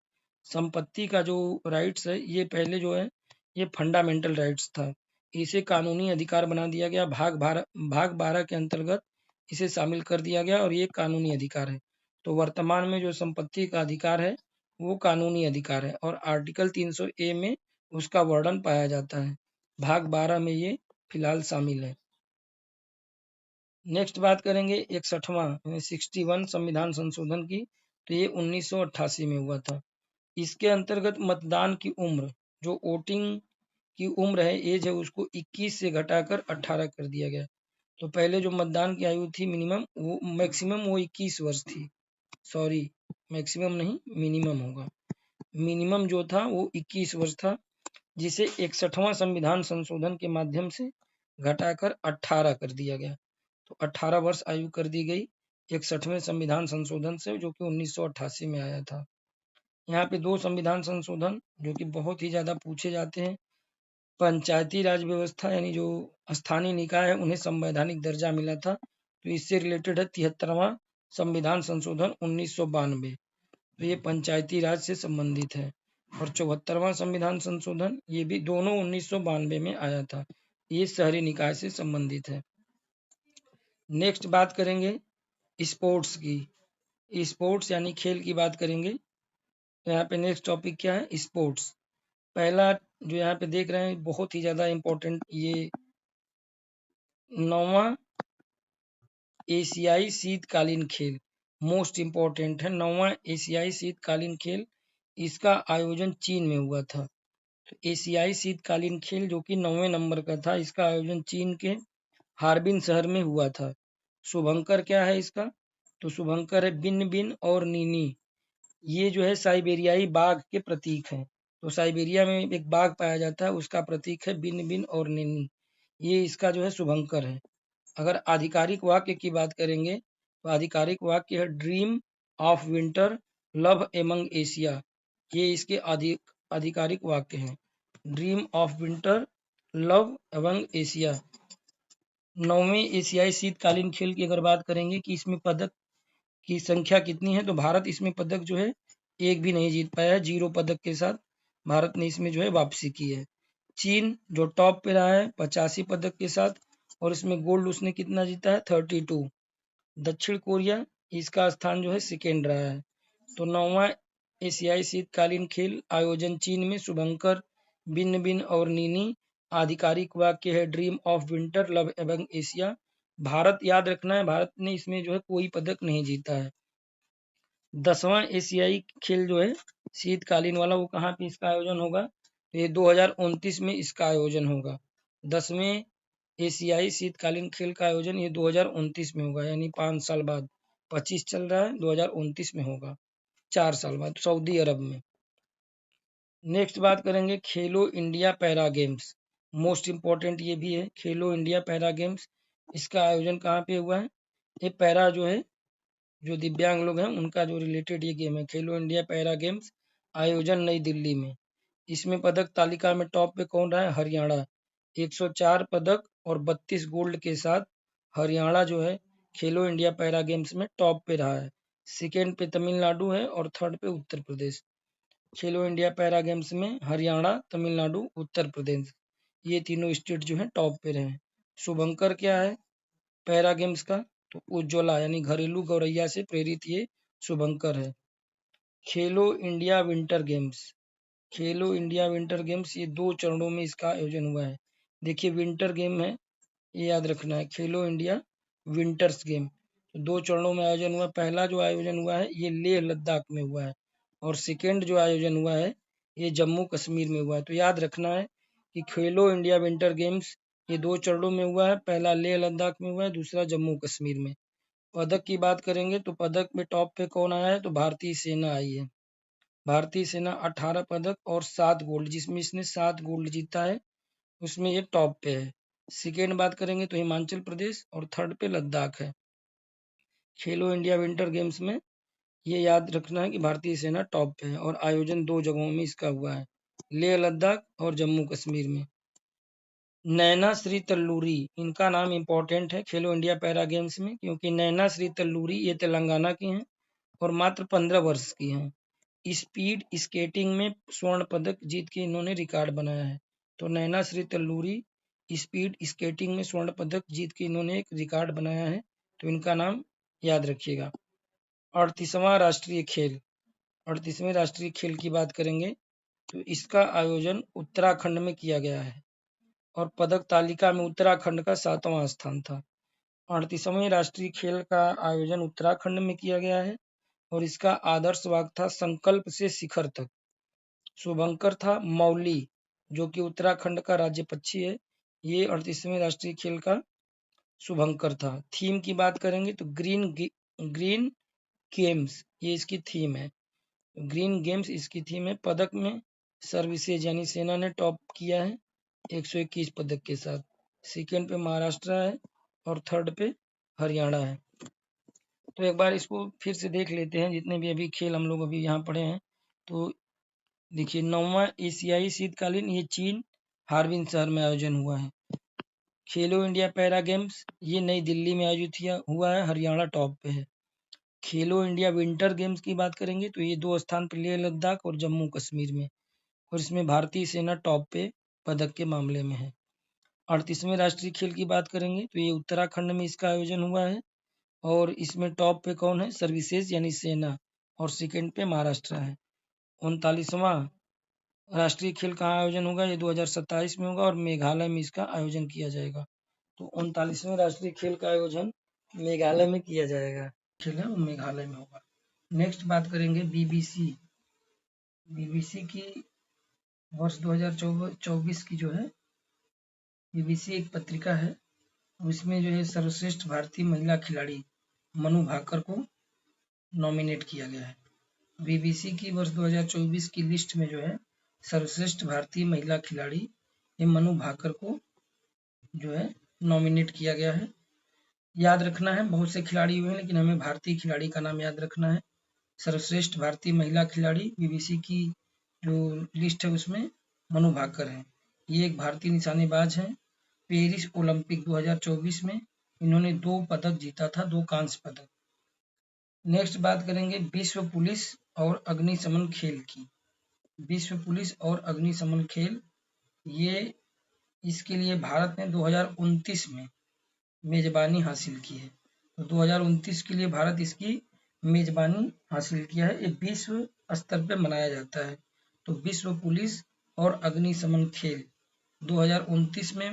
संपत्ति का जो राइट्स है ये पहले जो है ये फंडामेंटल राइट्स था, इसे कानूनी अधिकार बना दिया गया। भाग 12 के अंतर्गत इसे शामिल कर दिया गया और ये कानूनी अधिकार है। तो वर्तमान में जो संपत्ति का अधिकार है वो कानूनी अधिकार है और आर्टिकल 300A में उसका वर्णन पाया जाता है। भाग 12 में ये फिलहाल शामिल है। नेक्स्ट बात करेंगे 61वां 61 संविधान संशोधन की, तो ये 1988 में हुआ था। इसके अंतर्गत मतदान की उम्र, जो वोटिंग की उम्र है, एज है, उसको 21 से घटाकर 18 कर दिया गया। तो पहले जो मतदान की आयु थी मिनिमम वो मैक्सिमम वो 21 वर्ष थी, सॉरी मैक्सिमम नहीं मिनिमम होगा, मिनिमम जो था वो 21 वर्ष था, जिसे 61वां संविधान संशोधन के माध्यम से घटाकर 18 कर दिया गया। तो 18 वर्ष आयु कर दी गई 61वें संविधान संशोधन से, जो कि 1988 में आया था। यहाँ पे 2 संविधान संशोधन जो कि बहुत ही ज्यादा पूछे जाते हैं। पंचायती राज व्यवस्था यानी जो स्थानीय निकाय है उन्हें संवैधानिक दर्जा मिला था, तो इससे रिलेटेड है 73वां संविधान संशोधन 1992, तो ये पंचायती राज से संबंधित है। और 74वां संविधान संशोधन ये भी दोनों 1992 में आया था, ये शहरी निकाय से संबंधित है। नेक्स्ट बात करेंगे स्पोर्ट्स की, स्पोर्ट्स यानी खेल की बात करेंगे। तो यहाँ पे नेक्स्ट टॉपिक क्या है, स्पोर्ट्स। पहला जो यहाँ पे देख रहे हैं बहुत ही ज्यादा इम्पोर्टेंट, ये 9वां एशियाई शीतकालीन खेल मोस्ट इम्पोर्टेंट है। 9वां एशियाई शीतकालीन खेल, इसका आयोजन चीन में हुआ था। तो एशियाई शीतकालीन खेल जो कि 9वें नंबर का था, इसका आयोजन चीन के हार्बिन शहर में हुआ था। शुभंकर क्या है इसका, तो शुभंकर है बिन बिन और नीनी, ये जो है साइबेरियाई बाघ के प्रतीक हैं। तो साइबेरिया में एक बाघ पाया जाता है, उसका प्रतीक है बिन बिन और नीनी, ये इसका जो है शुभंकर है। अगर आधिकारिक वाक्य की बात करेंगे तो आधिकारिक वाक्य है dream of winter love among Asia, ये इसके आधिकारिक वाक्य हैं, dream of winter love among Asia. 9वें एशियाई शीतकालीन खेल की अगर बात करेंगे कि इसमें पदक की संख्या कितनी है, तो भारत इसमें पदक जो है एक भी नहीं जीत पाया है, 0 पदक के साथ भारत ने इसमें जो है वापसी की है। चीन जो टॉप पे रहा है 85 पदक के साथ, और इसमें गोल्ड उसने कितना जीता है 32। दक्षिण कोरिया इसका स्थान जो है सेकेंड रहा है। तो 9वां एशियाई शीतकालीन खेल आयोजन चीन में शुभंकर बिन बिन और नीनी। आधिकारिक वाक्य है ड्रीम ऑफ विंटर लव एवं एशिया। भारत याद रखना है, भारत ने इसमें जो है कोई पदक नहीं जीता है। 10वां एशियाई खेल जो है शीतकालीन वाला, वो कहाँ पे इसका आयोजन होगा, तो ये 2029 में इसका आयोजन होगा। 10वें एशियाई शीतकालीन खेल का आयोजन ये 2029 में होगा, यानी 5 साल बाद। 25 चल रहा है, 2029 में होगा, 4 साल बाद, सऊदी अरब में। नेक्स्ट बात करेंगे खेलो India para games. Most important ये भी है, खेलो इंडिया पैरा गेम्स, इसका आयोजन कहाँ पे हुआ है, ये पैरा जो है, जो दिव्यांग लोग हैं उनका जो रिलेटेड ये गेम है, खेलो इंडिया पैरा गेम्स, आयोजन नई दिल्ली में। इसमें पदक तालिका में टॉप पे कौन रहा है, हरियाणा, 104 पदक और 32 गोल्ड के साथ हरियाणा जो है खेलो इंडिया पैरा गेम्स में टॉप पे रहा है। सेकेंड पे तमिलनाडु है और थर्ड पे उत्तर प्रदेश। खेलो इंडिया पैरा गेम्स में हरियाणा, तमिलनाडु, उत्तर प्रदेश, ये तीनों स्टेट जो है टॉप पे रहे। शुभंकर क्या है पैरा गेम्स का, तो उज्ज्वला यानी घरेलू गौरैया से प्रेरित ये शुभंकर है। खेलो इंडिया विंटर गेम्स, खेलो इंडिया विंटर गेम्स ये 2 चरणों में इसका आयोजन हुआ है। देखिए विंटर गेम है, ये याद रखना है, खेलो इंडिया विंटर्स गेम, तो 2 चरणों में आयोजन हुआ। पहला जो आयोजन हुआ है ये लेह लद्दाख में हुआ है, और सेकेंड जो आयोजन हुआ है ये जम्मू कश्मीर में हुआ है। तो याद रखना है कि खेलो इंडिया विंटर गेम्स ये 2 चरणों में हुआ है, पहला लेह लद्दाख में हुआ है, दूसरा जम्मू कश्मीर में। पदक की बात करेंगे तो पदक में टॉप पे कौन आया है, तो भारतीय सेना आई है। भारतीय सेना 18 पदक और 7 गोल्ड, जिसमें इसने 7 गोल्ड जीता है, उसमें ये टॉप पे है। सेकेंड बात करेंगे तो हिमाचल प्रदेश, और थर्ड पे लद्दाख है। खेलो इंडिया विंटर गेम्स में ये याद रखना है कि भारतीय सेना टॉप पे है, और आयोजन 2 जगहों में इसका हुआ है, लेह लद्दाख और जम्मू कश्मीर में। नैना श्री तल्लूरी, इनका नाम इम्पोर्टेंट है खेलो इंडिया पैरा गेम्स में, क्योंकि नैना श्री तल्लूरी ये तेलंगाना की हैं और मात्र 15 वर्ष की हैं। स्पीड स्केटिंग में स्वर्ण पदक जीत के इन्होंने रिकॉर्ड बनाया है। तो नैना श्री तल्लूरी स्पीड स्केटिंग में स्वर्ण पदक जीत के इन्होंने एक रिकॉर्ड बनाया है, तो इनका नाम याद रखिएगा। 38वां राष्ट्रीय खेल, 38वें राष्ट्रीय खेल की बात करेंगे तो इसका आयोजन उत्तराखंड में किया गया है, और पदक तालिका में उत्तराखंड का 7वां स्थान था। 38वें राष्ट्रीय खेल का आयोजन उत्तराखंड में किया गया है, और इसका आदर्श वाक्य था संकल्प से शिखर तक। शुभंकर था मौली, जो कि उत्तराखंड का राज्य पक्षी है, ये 38वें राष्ट्रीय खेल का शुभंकर था। थीम की बात करेंगे तो ग्रीन गेम्स ये इसकी थीम है, ग्रीन गेम्स इसकी थीम है। पदक में सर्विसेज यानी सेना ने टॉप किया है 121 पदक के साथ। सेकेंड पे महाराष्ट्र है और थर्ड पे हरियाणा है। तो एक बार इसको फिर से देख लेते हैं, जितने भी अभी खेल हम लोग अभी यहाँ पढ़े हैं। तो देखिए 9वां एशियाई शीतकालीन ये चीन हार्बिन शहर में आयोजन हुआ है। खेलो इंडिया पैरा गेम्स ये नई दिल्ली में आयोजित हुआ है, हरियाणा टॉप पे है। खेलो इंडिया विंटर गेम्स की बात करेंगे तो ये 2 स्थान पर लेह लद्दाख और जम्मू कश्मीर में, और इसमें भारतीय सेना टॉप पे पदक के मामले में है। 38वें राष्ट्रीय खेल की बात करेंगे तो ये उत्तराखंड में इसका आयोजन हुआ है, और इसमें टॉप पे कौन है, सर्विसेज यानी सेना, और सेकेंड पे महाराष्ट्र है। 39वां राष्ट्रीय खेल कहाँ आयोजन होगा, ये 2027 में होगा, और मेघालय में इसका आयोजन किया जाएगा। तो 39वें राष्ट्रीय खेल का आयोजन मेघालय में किया जाएगा, खेल है वो मेघालय में होगा। नेक्स्ट बात करेंगे बीबीसी। बीबीसी की वर्ष 2024 की जो है, बीबीसी एक पत्रिका है, उसमें जो है सर्वश्रेष्ठ भारतीय महिला खिलाड़ी मनु भाकर को नॉमिनेट किया गया है। बीबीसी की वर्ष 2024 की लिस्ट में जो है सर्वश्रेष्ठ भारतीय महिला खिलाड़ी ये मनु भाकर को जो है नॉमिनेट किया गया है। याद रखना है, बहुत से खिलाड़ी हुए हैं, लेकिन हमें भारतीय खिलाड़ी का नाम याद रखना है। सर्वश्रेष्ठ भारतीय महिला खिलाड़ी बीबीसी की जो लिस्ट है उसमें मनु भाकर है। ये एक भारतीय निशानेबाज हैं। पेरिस ओलंपिक 2024 में इन्होंने 2 पदक जीता था, 2 कांस्य पदक। नेक्स्ट बात करेंगे विश्व पुलिस और अग्निशमन खेल की। विश्व पुलिस और अग्निशमन खेल, ये इसके लिए भारत ने 2029 में मेजबानी हासिल की है। तो 2029 के लिए भारत इसकी मेजबानी हासिल किया है। ये विश्व स्तर पे मनाया जाता है। तो विश्व पुलिस और अग्निशमन खेल 2029 में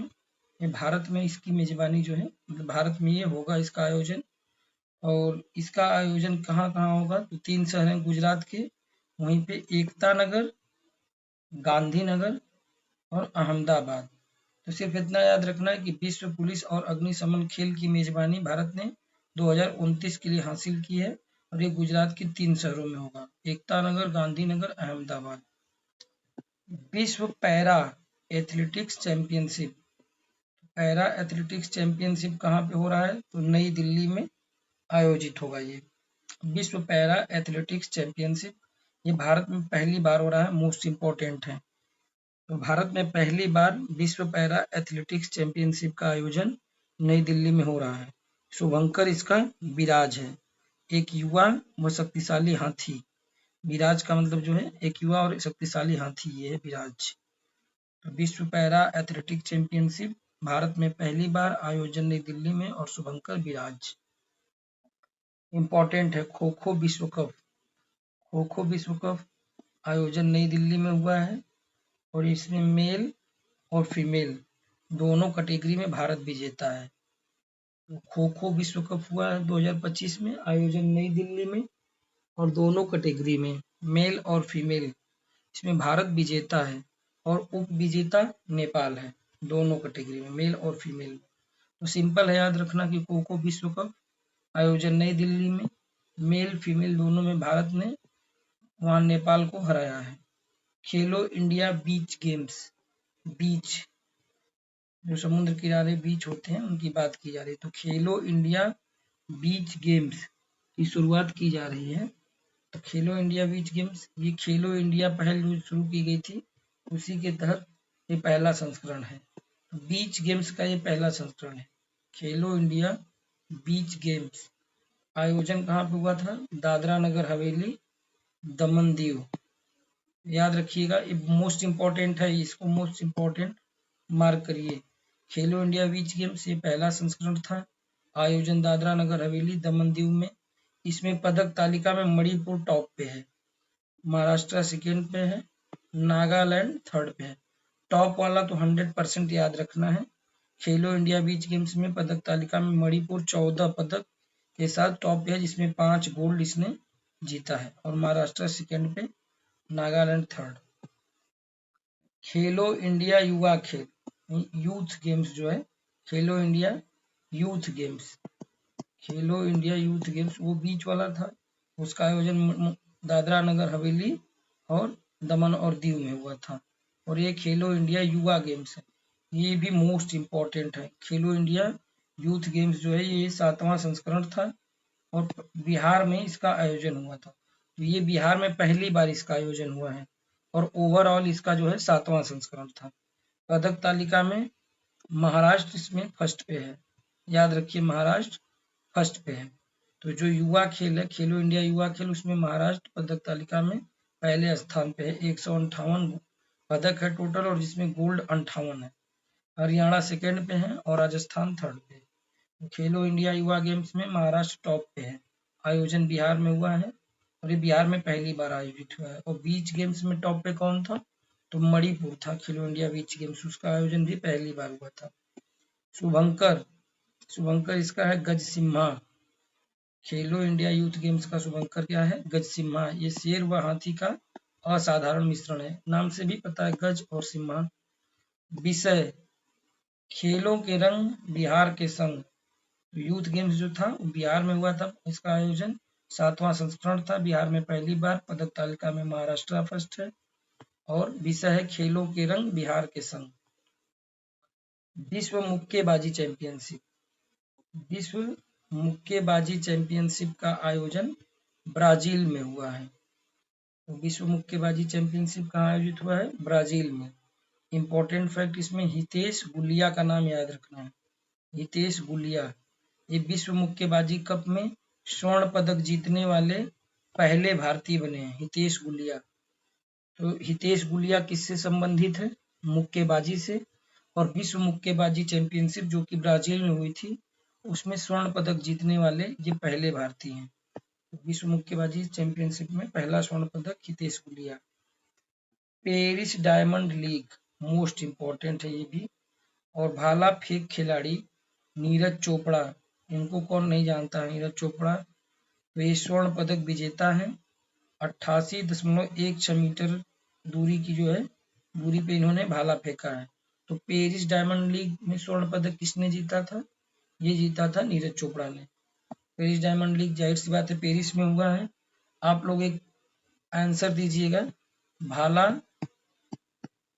ये भारत में इसकी मेजबानी जो है, मतलब भारत में ये होगा इसका आयोजन। और इसका आयोजन कहाँ कहाँ होगा, तो 3 शहर हैं गुजरात के, वहीं पे एकता नगर, गांधीनगर और अहमदाबाद। तो सिर्फ इतना याद रखना है कि विश्व पुलिस और अग्निशमन खेल की मेजबानी भारत ने 2029 के लिए हासिल की है और ये गुजरात के 3 शहरों में होगा, एकता नगर, गांधीनगर, अहमदाबाद। विश्व para athletics championship, para athletics championship कहाँ पे हो रहा है, तो नई दिल्ली में आयोजित होगा ये विश्व पैरा एथलेटिक्स चैंपियनशिप। ये भारत में पहली बार हो रहा है, मोस्ट इम्पोर्टेंट है। तो भारत में पहली बार विश्व पैरा एथलेटिक्स चैंपियनशिप का आयोजन नई दिल्ली में हो रहा है। शुभंकर इसका विराज है, एक युवा व शक्तिशाली हाथी। विराज का मतलब जो है एक युवा और शक्तिशाली हाथी, ये है विराज। तो विश्व पैरा एथलेटिक्स चैंपियनशिप भारत में पहली बार आयोजन नई दिल्ली में और शुभंकर विराज। इम्पोर्टेंट है खो खो विश्व कप, खो खो विश्व कप आयोजन नई दिल्ली में हुआ है और इसमें मेल और फीमेल दोनों कैटेगरी में भारत विजेता है। तो खो खो विश्व कप हुआ है 2025 में, आयोजन नई दिल्ली में और दोनों कैटेगरी में मेल और फीमेल, इसमें भारत विजेता है और उप विजेता नेपाल है, दोनों कैटेगरी में मेल और फीमेल। तो सिंपल है याद रखना कि खो खो विश्व कप आयोजन नई दिल्ली में, मेल फीमेल दोनों में भारत ने वहां नेपाल को हराया है। खेलो इंडिया बीच गेम्स, बीच जो समुद्र किनारे बीच होते हैं उनकी बात की जा रही है। तो खेलो इंडिया बीच गेम्स की शुरुआत की जा रही है। तो खेलो इंडिया बीच गेम्स, ये खेलो इंडिया पहल जो शुरू की गई थी उसी के तहत ये पहला संस्करण है। तो बीच गेम्स का ये पहला संस्करण है, खेलो इंडिया बीच गेम्स। आयोजन कहाँ पे हुआ था, दादरा नगर हवेली, दमन दीव। याद रखिएगा, ये मोस्ट इम्पोर्टेंट है, इसको मोस्ट इम्पोर्टेंट मार्क करिए। खेलो इंडिया बीच गेम्स ये पहला संस्करण था, आयोजन दादरा नगर हवेली, दमन दीव में। इसमें पदक तालिका में मणिपुर टॉप पे है, महाराष्ट्र सेकेंड पे है, नागालैंड थर्ड पे है। टॉप वाला तो 100% याद रखना है। खेलो इंडिया बीच गेम्स में पदक तालिका में मणिपुर 14 पदक के साथ टॉप पे है, जिसमें 5 गोल्ड इसने जीता है, और महाराष्ट्र सेकेंड पे, नागालैंड थर्ड। खेलो इंडिया युवा खेल, यूथ गेम्स जो है, खेलो इंडिया यूथ गेम्स, खेलो इंडिया यूथ गेम्स वो बीच वाला था, उसका आयोजन दादरा नगर हवेली और दमन और दीव में हुआ था। और ये खेलो इंडिया युवा गेम्स है, ये भी मोस्ट इम्पोर्टेंट है। खेलो इंडिया यूथ गेम्स जो है ये 7वां संस्करण था और बिहार में इसका आयोजन हुआ था। तो ये बिहार में पहली बार इसका आयोजन हुआ है और ओवरऑल इसका जो है 7वां संस्करण था। पदक तालिका में महाराष्ट्र इसमें फर्स्ट पे है, याद रखिए महाराष्ट्र फर्स्ट पे है। तो जो युवा खेल है, खेलो इंडिया युवा खेल, उसमें महाराष्ट्र पदक तालिका में पहले स्थान पे है, 158 पदक है टोटल और जिसमें गोल्ड 58 है। हरियाणा सेकेंड पे है और राजस्थान थर्ड पे है। तो खेलो इंडिया युवा गेम्स में महाराष्ट्र टॉप पे है, आयोजन बिहार में हुआ है और ये बिहार में पहली बार आयोजित हुआ है। और बीच गेम्स में टॉप पे कौन था, तो मणिपुर था। खेलो इंडिया बीच गेम्स, उसका आयोजन भी पहली बार हुआ था। शुभंकर, शुभंकर इसका है गज सिम्हा। खेलो इंडिया यूथ गेम्स का शुभंकर क्या है, गज सिम्हा। ये शेर व हाथी का असाधारण मिश्रण है, नाम से भी पता है, गज और सिम्हा। विषय खेलों के रंग बिहार के संग, यूथ गेम्स जो था बिहार में हुआ था, इसका आयोजन 7वां संस्करण था, बिहार में पहली बार, पदक तालिका में महाराष्ट्र फर्स्ट है और विषय है खेलों के रंग बिहार के संग। विश्व मुक्केबाजी चैंपियनशिप, विश्व मुक्केबाजी चैंपियनशिप का आयोजन ब्राजील में हुआ है। तो विश्व मुक्केबाजी चैंपियनशिप कहाँ आयोजित हुआ है, ब्राजील में। इंपॉर्टेंट फैक्ट इसमें हितेश गुलिया का नाम याद रखना है, हितेश गुलिया। ये विश्व मुक्केबाजी कप में स्वर्ण पदक जीतने वाले पहले भारतीय बने हैं, हितेश गुलिया। तो हितेश गुलिया किससे संबंधित है? मुक्केबाजी से। और विश्व मुक्केबाजी चैंपियनशिप जो कि ब्राजील में हुई थी, उसमें स्वर्ण पदक जीतने वाले ये पहले भारतीय हैं। विश्व मुक्केबाजी चैंपियनशिप में पहला स्वर्ण पदक Hitesh Gulia. Paris diamond league most important है ये भी। और भाला फेंक खिलाड़ी नीरज चोपड़ा, इनको कौन नहीं जानता है नीरज चोपड़ा। तो ये स्वर्ण पदक विजेता है। 88.16 मीटर दूरी की जो है दूरी पे इन्होंने भाला फेंका है। तो पेरिस डायमंड लीग में स्वर्ण पदक किसने जीता था? ये जीता था नीरज चोपड़ा ने। पेरिस डायमंड लीग जाहिर सी बात है पेरिस में हुआ है। आप लोग एक आंसर दीजिएगा, भाला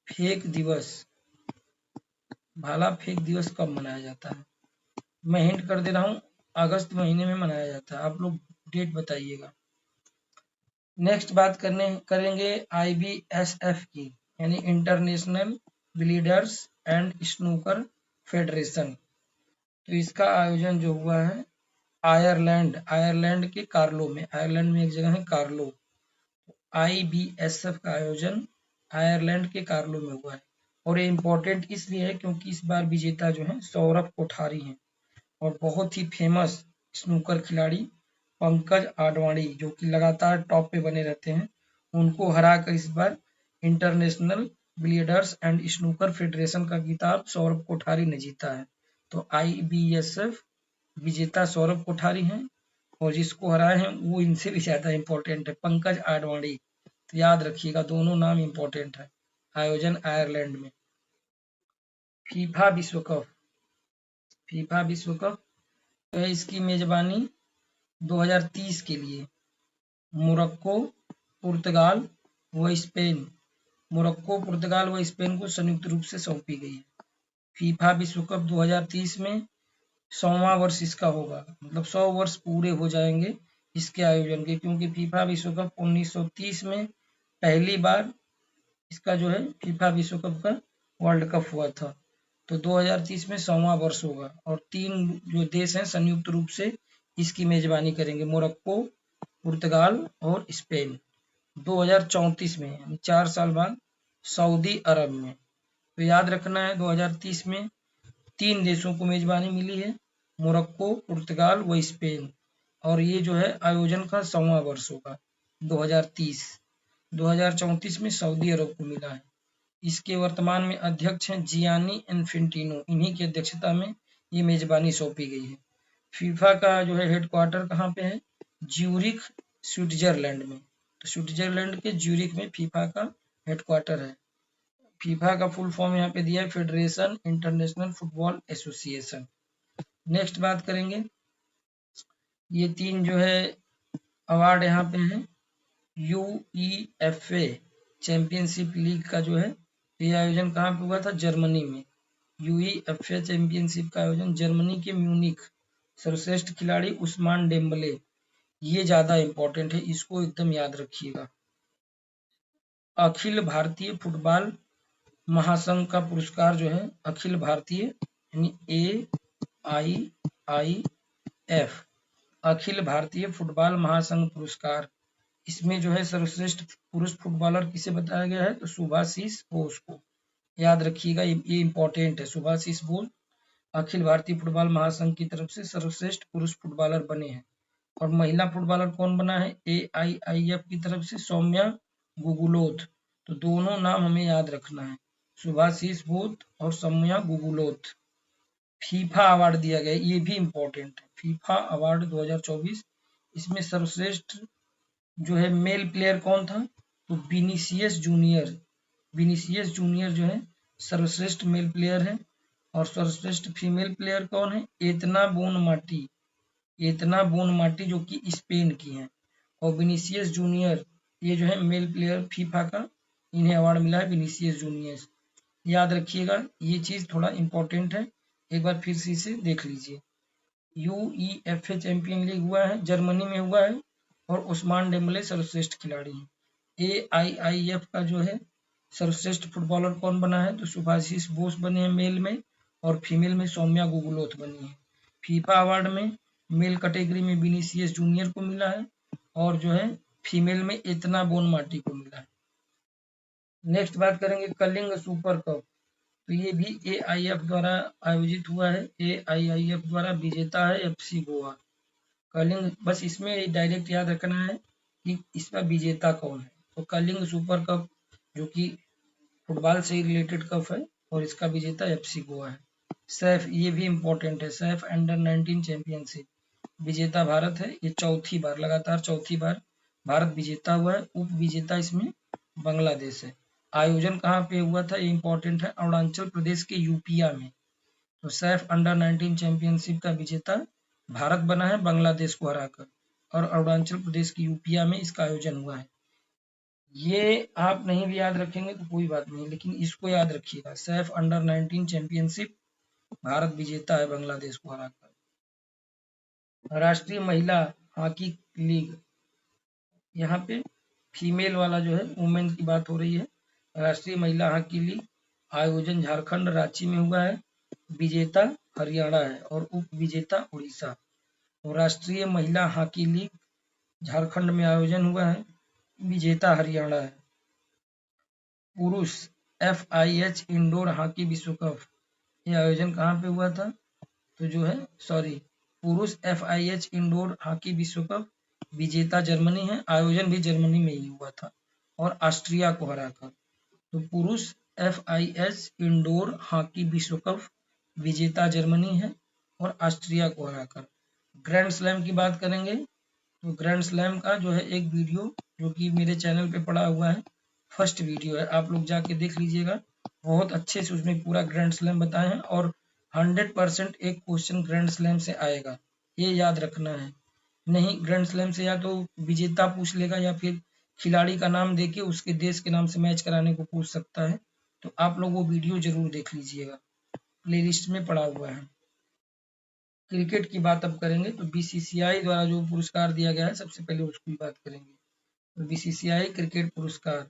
फेंक दिवस, भाला फेंक दिवस कब मनाया जाता है? मैं हिंट कर दे रहा हूँ, अगस्त महीने में मनाया जाता है। आप लोग डेट बताइएगा। नेक्स्ट बात करेंगे IBSF की, यानी international billiards and snooker federation. तो इसका आयोजन जो हुआ है आयरलैंड के कार्लो में, आयरलैंड में एक जगह है कार्लो। IBSF का आयोजन आयरलैंड के कार्लो में हुआ है। और ये इम्पोर्टेंट इसलिए है क्योंकि इस बार विजेता जो है सौरभ कोठारी हैं। और बहुत ही फेमस स्नूकर खिलाड़ी पंकज आडवाणी, जो कि लगातार टॉप पे बने रहते हैं, उनको हराकर इस बार international billiards and snooker federation का खिताब सौरभ कोठारी ने जीता है। तो IBSF विजेता सौरभ कोठारी हैं, और जिसको हराए हैं वो इनसे भी ज्यादा इम्पोर्टेंट है, पंकज आडवाणी। तो याद रखिएगा, दोनों नाम इम्पोर्टेंट है। आयोजन आयरलैंड में। फीफा विश्व कप, फीफा विश्व कप है इसकी मेजबानी 2030 के लिए मोरक्को, पुर्तगाल व स्पेन, मोरक्को, पुर्तगाल व स्पेन को संयुक्त रूप से सौंपी गई है। फीफा विश्व कप 2030 में 100वां वर्ष इसका होगा, मतलब 100 वर्ष पूरे हो जाएंगे इसके आयोजन के, क्योंकि फीफा विश्व कप 1930 में पहली बार इसका जो है फीफा विश्व कप का वर्ल्ड कप हुआ था। तो 2030 में 100वां वर्ष होगा, और 3 जो देश हैं संयुक्त रूप से इसकी मेजबानी करेंगे, मोरक्को, पुर्तगाल और स्पेन। 2034 में यानी 4 साल बाद सऊदी अरब में। तो याद रखना है 2030 में 3 देशों को मेजबानी मिली है, मोरक्को, पुर्तगाल व स्पेन। और ये जो है आयोजन का 100वां वर्ष होगा 2030। 2034 में सऊदी अरब को मिला है। इसके वर्तमान में अध्यक्ष हैं जियानी इन्फेंटिनो, इन्हीं की अध्यक्षता में ये मेजबानी सौंपी गई है। फीफा का जो है हेडक्वार्टर कहाँ पे है? ज्यूरिख, स्विट्जरलैंड में। तो स्विट्जरलैंड के ज्यूरिख में फीफा का हेडक्वार्टर है। फीफा का फुल फॉर्म यहाँ पे दिया है, federation international football association. Next बात करेंगे, ये 3 जो है अवार्ड यहाँ पे हैं। UEFA चैंपियनशिप लीग का जो है ये आयोजन कहाँ पे हुआ था? जर्मनी में। UEFA चैंपियनशिप का आयोजन जर्मनी के म्यूनिख। सर्वश्रेष्ठ खिलाड़ी उस्मान डेम्बले, ये ज्यादा इंपॉर्टेंट है, इसको एकदम याद रखिएगा। अखिल भारतीय फुटबॉल महासंघ का पुरस्कार जो है अखिल भारतीय यानी AIIF अखिल भारतीय फुटबॉल महासंघ पुरस्कार, इसमें जो है सर्वश्रेष्ठ पुरुष फुटबॉलर किसे बताया गया है? तो सुभाशीष बोस को। याद रखिएगा, ये इंपॉर्टेंट है। सुभाशीष बोस अखिल भारतीय फुटबॉल महासंघ की तरफ से सर्वश्रेष्ठ पुरुष फुटबॉलर बने हैं। और महिला फुटबॉलर कौन बना है? AIIF की तरफ से सौम्या गुगुलोथ। तो दोनों नाम हमें याद रखना है, सुभाशीष बोस और सौम्या गुगुलोथ। फीफा अवार्ड दिया गया, ये भी इंपॉर्टेंट है। फीफा अवार्ड 2024, इसमें सर्वश्रेष्ठ जो है मेल प्लेयर कौन था? तो विनीसियस जूनियर। विनीसियस जूनियर जो है सर्वश्रेष्ठ मेल प्लेयर है। और सर्वश्रेष्ठ फीमेल प्लेयर कौन है? एतना बोनमाटी, एतना बोनमाटी जो कि स्पेन की हैं। और विनीसियस जूनियर ये जो है मेल प्लेयर फीफा का, इन्हें अवार्ड मिला है विनीसियस जूनियर। याद रखिएगा, ये चीज थोड़ा इंपॉर्टेंट है, एक बार फिर से इसे देख लीजिए। UEFA चैंपियन लीग हुआ है, जर्मनी में हुआ है, और उस्मान डेम्बले सर्वश्रेष्ठ खिलाड़ी हैं। AIIF का जो है सर्वश्रेष्ठ फुटबॉलर कौन बना है? तो सुभाशीष बोस बने हैं मेल में, और फीमेल में सौम्या गुगुलोथ बनी है। फीफा अवार्ड में मेल कैटेगरी में विनीसियस जूनियर को मिला है और जो है फीमेल में इतना बोनमाटी को मिला है। नेक्स्ट बात करेंगे कलिंग सुपर कप, तो ये भी AIF द्वारा आयोजित हुआ है। AIIF द्वारा विजेता है FC गोवा। कलिंग, बस इसमें डायरेक्ट याद रखना है कि इसका विजेता कौन है। तो कलिंग सुपर कप जो कि फुटबॉल से रिलेटेड कप है और इसका विजेता FC गोवा है। सैफ, ये भी इम्पोर्टेंट है, सैफ अंडर 19 चैंपियनशिप विजेता भारत है। ये चौथी बार, लगातार चौथी बार भारत विजेता हुआ है। उप विजेता इसमें बांग्लादेश है। आयोजन कहाँ पे हुआ था, ये इम्पोर्टेंट है, अरुणाचल प्रदेश के यूपिया में। तो सैफ अंडर 19 चैंपियनशिप का विजेता भारत बना है बांग्लादेश को हराकर, और अरुणाचल प्रदेश की यूपिया में इसका आयोजन हुआ है। ये आप नहीं भी याद रखेंगे तो कोई बात नहीं, लेकिन इसको याद रखिएगा, सैफ अंडर 19 चैंपियनशिप भारत विजेता है बांग्लादेश को हराकर। राष्ट्रीय महिला हॉकी लीग, यहाँ पे फीमेल वाला जो है वुमेन की बात हो रही है। राष्ट्रीय महिला हॉकी लीग आयोजन झारखंड रांची में हुआ है। विजेता हरियाणा है और उप विजेता उड़ीसा। तो राष्ट्रीय महिला हॉकी लीग झारखंड में आयोजन हुआ है, विजेता हरियाणा है। पुरुष FIH इंडोर हॉकी विश्व कप, ये आयोजन कहाँ पे हुआ था, तो जो है पुरुष FIH इंडोर हॉकी विश्व कप विजेता जर्मनी है। आयोजन भी जर्मनी में ही हुआ था और ऑस्ट्रिया को हराकर। तो पुरुष FIH इंडोर हॉकी विश्व कप विजेता जर्मनी है और ऑस्ट्रिया को हराकर। ग्रैंड स्लैम की बात करेंगे तो ग्रैंड स्लैम का जो है एक वीडियो जो कि मेरे चैनल पे पड़ा हुआ है, फर्स्ट वीडियो है, आप लोग जाके देख लीजिएगा। बहुत अच्छे से उसमें पूरा ग्रैंड स्लैम बताए हैं और 100% एक क्वेश्चन ग्रैंड स्लैम से आएगा, ये याद रखना है। नहीं, ग्रैंड स्लैम से या तो विजेता पूछ लेगा या फिर खिलाड़ी का नाम देके उसके देश के नाम से मैच कराने को पूछ सकता है। तो आप लोग वो वीडियो जरूर देख लीजिएगा, प्लेलिस्ट में पड़ा हुआ है। क्रिकेट की बात अब करेंगे तो BCCI द्वारा जो पुरस्कार दिया गया है, सबसे पहले उसकी बात करेंगे। तो BCCI क्रिकेट पुरस्कार,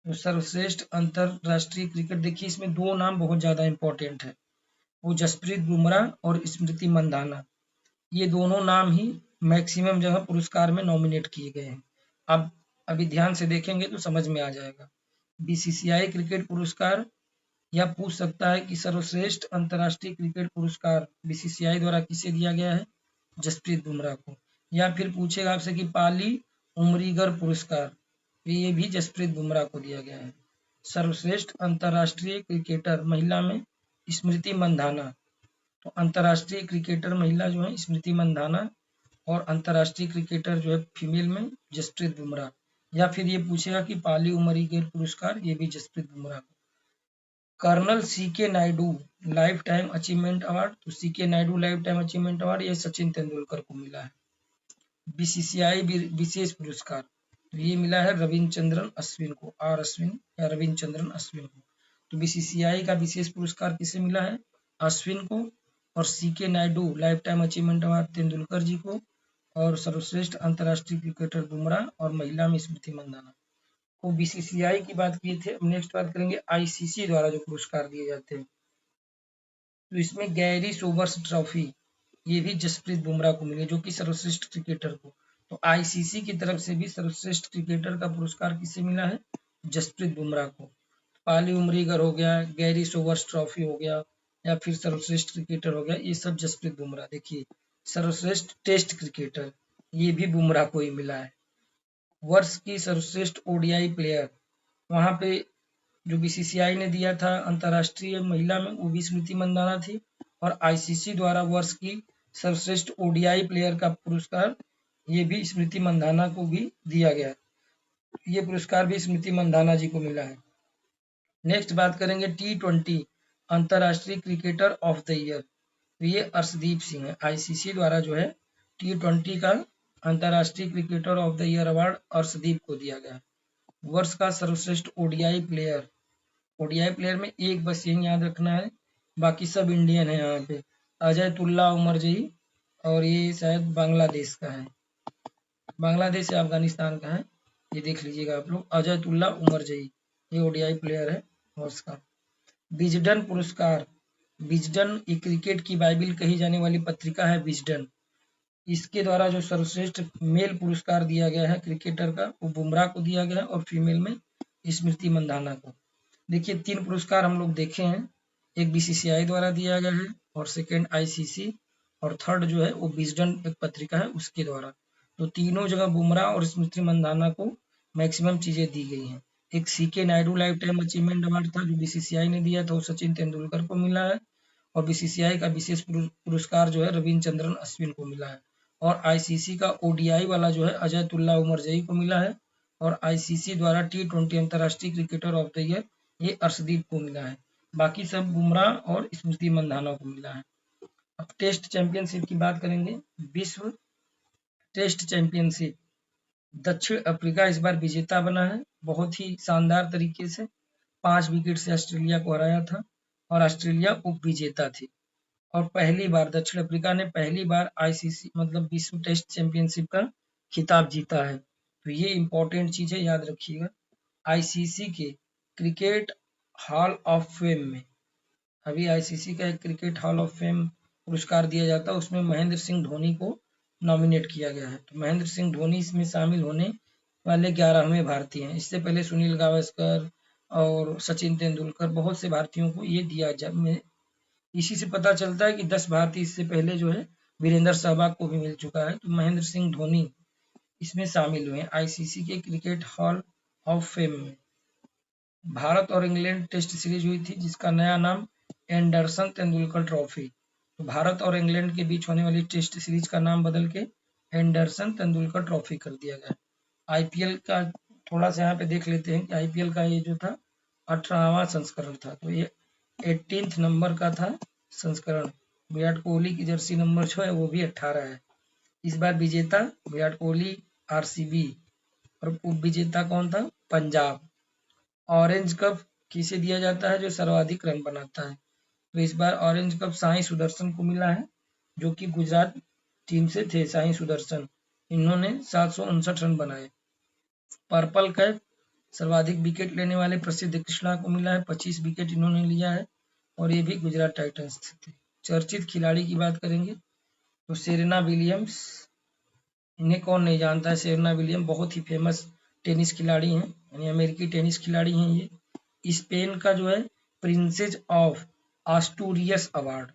तो सर्वश्रेष्ठ अंतरराष्ट्रीय क्रिकेट, देखिए इसमें दो नाम बहुत ज्यादा इंपॉर्टेंट है, वो जसप्रीत बुमराह और स्मृति मंधाना। ये दोनों नाम ही मैक्सिमम जगह पुरस्कार में नॉमिनेट किए गए हैं। अब अभी ध्यान से देखेंगे तो समझ में आ जाएगा। BCCI क्रिकेट पुरस्कार, या पूछ सकता है कि सर्वश्रेष्ठ अंतर्राष्ट्रीय क्रिकेट पुरस्कार BCCI द्वारा किसे दिया गया है, जसप्रीत बुमराह को। या फिर पूछेगा आपसे कि पाली उमरीगर पुरस्कार, तो ये भी जसप्रीत बुमराह को दिया गया है। सर्वश्रेष्ठ अंतर्राष्ट्रीय क्रिकेटर महिला में स्मृति मंधाना, तो अंतर्राष्ट्रीय क्रिकेटर महिला जो है स्मृति मंधाना और अंतर्राष्ट्रीय क्रिकेटर जो है फीमेल में जसप्रीत बुमराह। या फिर ये पूछेगा कि पाली उमरीगर पुरस्कार, ये भी Jasprit Bumrah. Colonel CK Naidu lifetime achievement award, तो CK Naidu lifetime achievement award ये सचिन तेंदुलकर को मिला है। BCCI विशेष पुरस्कार, तो ये मिला है रविचंद्रन अश्विन को, R अश्विन या रविचंद्रन अश्विन को। तो BCCI का विशेष पुरस्कार किसे मिला है, अश्विन को। और CK Naidu lifetime achievement award Tendulkar ji को। और सर्वश्रेष्ठ अंतर्राष्ट्रीय क्रिकेटर बुमराह और महिला में स्मृति मंदाना को। BCCI की बात किए थे। अब नेक्स्ट बात करेंगे ICC द्वारा जो पुरस्कार दिए जाते हैं, तो इसमें गैरी सोबर्स ट्रॉफी, ये भी जसप्रीत बुमराह को मिली, जो कि सर्वश्रेष्ठ क्रिकेटर को। तो ICC की तरफ से भी सर्वश्रेष्ठ क्रिकेटर का पुरस्कार किसे मिला है, जसप्रीत बुमराह को। पाली उमरीगर हो गया, गैरी सोबर्स ट्रॉफी हो गया, या फिर सर्वश्रेष्ठ क्रिकेटर हो गया, ये सब जसप्रीत बुमराह। देखिए सर्वश्रेष्ठ टेस्ट क्रिकेटर, ये भी बुमराह को ही मिला है। वर्ष की सर्वश्रेष्ठ ODI प्लेयर, वहां पे जो BCCI ने दिया था अंतर्राष्ट्रीय महिला में, वो भी स्मृति मंदाना थी। और ICC द्वारा वर्ष की सर्वश्रेष्ठ ODI प्लेयर का पुरस्कार, ये भी स्मृति मंदाना को भी दिया गया। ये पुरस्कार भी स्मृति मंदाना जी को मिला है। नेक्स्ट बात करेंगे T20 अंतर्राष्ट्रीय क्रिकेटर ऑफ द ईयर, तो ये अर्शदीप सिंह है। ICC द्वारा जो है T20 का अंतर्राष्ट्रीय cricketer of the year award Arshdeep को दिया गया। वर्ष का सर्वश्रेष्ठ ODI प्लेयर, ODI प्लेयर में एक बस यही याद रखना है, बाकी सब इंडियन है यहाँ पे। अजयतुल्ला उमरजई, और ये शायद बांग्लादेश का है, बांग्लादेश या अफगानिस्तान का है, ये देख लीजिएगा आप लोग। अजयतुल्ला उमरजई ये ODI प्लेयर है वर्ष का। विजडन पुरस्कार, विजडन ये क्रिकेट की बाइबिल कही जाने वाली पत्रिका है विजडन, इसके द्वारा जो सर्वश्रेष्ठ मेल पुरस्कार दिया गया है क्रिकेटर का, वो बुमराह को दिया गया है और फीमेल में स्मृति मंधाना को। देखिए 3 पुरस्कार हम लोग देखे हैं, एक बीसीसीआई द्वारा दिया गया है और सेकंड आईसीसी और थर्ड जो है वो विजडन एक पत्रिका है उसके द्वारा। तो तीनों जगह बुमराह और स्मृति मंधाना को मैक्सिमम चीजें दी गई हैं। एक CK Naidu lifetime achievement award था जो बीसीसीआई ने दिया था, वो सचिन तेंदुलकर को मिला है। और बीसीसीआई का विशेष पुरस्कार जो है रविचंद्रन अश्विन को मिला है। और आईसीसी का ओडीआई वाला जो है अजयतुल्ला उमरजई को मिला है। और आईसीसी द्वारा टी20 अंतर्राष्ट्रीय क्रिकेटर ऑफ द ईयर ये अर्शदीप को मिला है। बाकी सब बुमराह और स्मृति मंधाना को मिला है। अब टेस्ट चैंपियनशिप की बात करेंगे। विश्व टेस्ट चैंपियनशिप दक्षिण अफ्रीका इस बार विजेता बना है, बहुत ही शानदार तरीके से 5 विकेट से ऑस्ट्रेलिया को हराया था और ऑस्ट्रेलिया उप विजेता थी। और पहली बार दक्षिण अफ्रीका ने पहली बार आईसीसी मतलब विश्व टेस्ट चैंपियनशिप का खिताब जीता है। तो ये इंपॉर्टेंट चीज है, याद रखिएगा। आईसीसी के क्रिकेट हॉल ऑफ फेम में अभी आईसीसी का एक क्रिकेट हॉल ऑफ फेम पुरस्कार दिया जाता है, उसमें महेंद्र सिंह धोनी को नॉमिनेट किया गया है। तो महेंद्र सिंह धोनी इसमें शामिल होने वाले 11वें भारतीय हैं। इससे पहले सुनील गावस्कर और सचिन तेंदुलकर बहुत से भारतीयों को ये दिया इसी से पता चलता है कि 10 भारतीय इससे पहले जो है वीरेंद्र सहवाग को भी मिल चुका है। तो महेंद्र सिंह धोनी इसमें शामिल हुए हैं आईसीसी के क्रिकेट हॉल ऑफ फेम में। भारत और इंग्लैंड टेस्ट सीरीज हुई थी जिसका नया नाम एंडरसन तेंदुलकर ट्रॉफी। तो भारत और इंग्लैंड के बीच होने वाली टेस्ट सीरीज का नाम बदल के एंडरसन तेंदुलकर ट्रॉफी कर दिया गया। आईपीएल का थोड़ा सा यहाँ पे देख लेते हैं कि आईपीएल का ये जो था 18वां संस्करण था, तो ये 18th नंबर का था संस्करण। विराट कोहली की जर्सी नंबर जो है वो भी 18 है। इस बार विजेता विराट कोहली आरसीबी और उप विजेता कौन था? पंजाब। ऑरेंज कप किसे दिया जाता है? जो सर्वाधिक रन बनाता है। तो इस बार ऑरेंज कप साई सुदर्शन को मिला है, जो कि गुजरात टीम से थे। साई सुदर्शन, इन्होंने 759 रन बनाए। पर्पल कैप सर्वाधिक विकेट लेने वाले प्रसिद्ध कृष्णा को मिला है, 25 विकेट इन्होंने लिया है और ये भी गुजरात टाइटंस से थे। चर्चित खिलाड़ी की बात करेंगे तो सेरेना विलियम्स, इन्हें कौन नहीं जानता है। सेरेना विलियम बहुत ही फेमस टेनिस खिलाड़ी हैं, यानी अमेरिकी टेनिस खिलाड़ी हैं ये। स्पेन का जो है princess of Asturias award,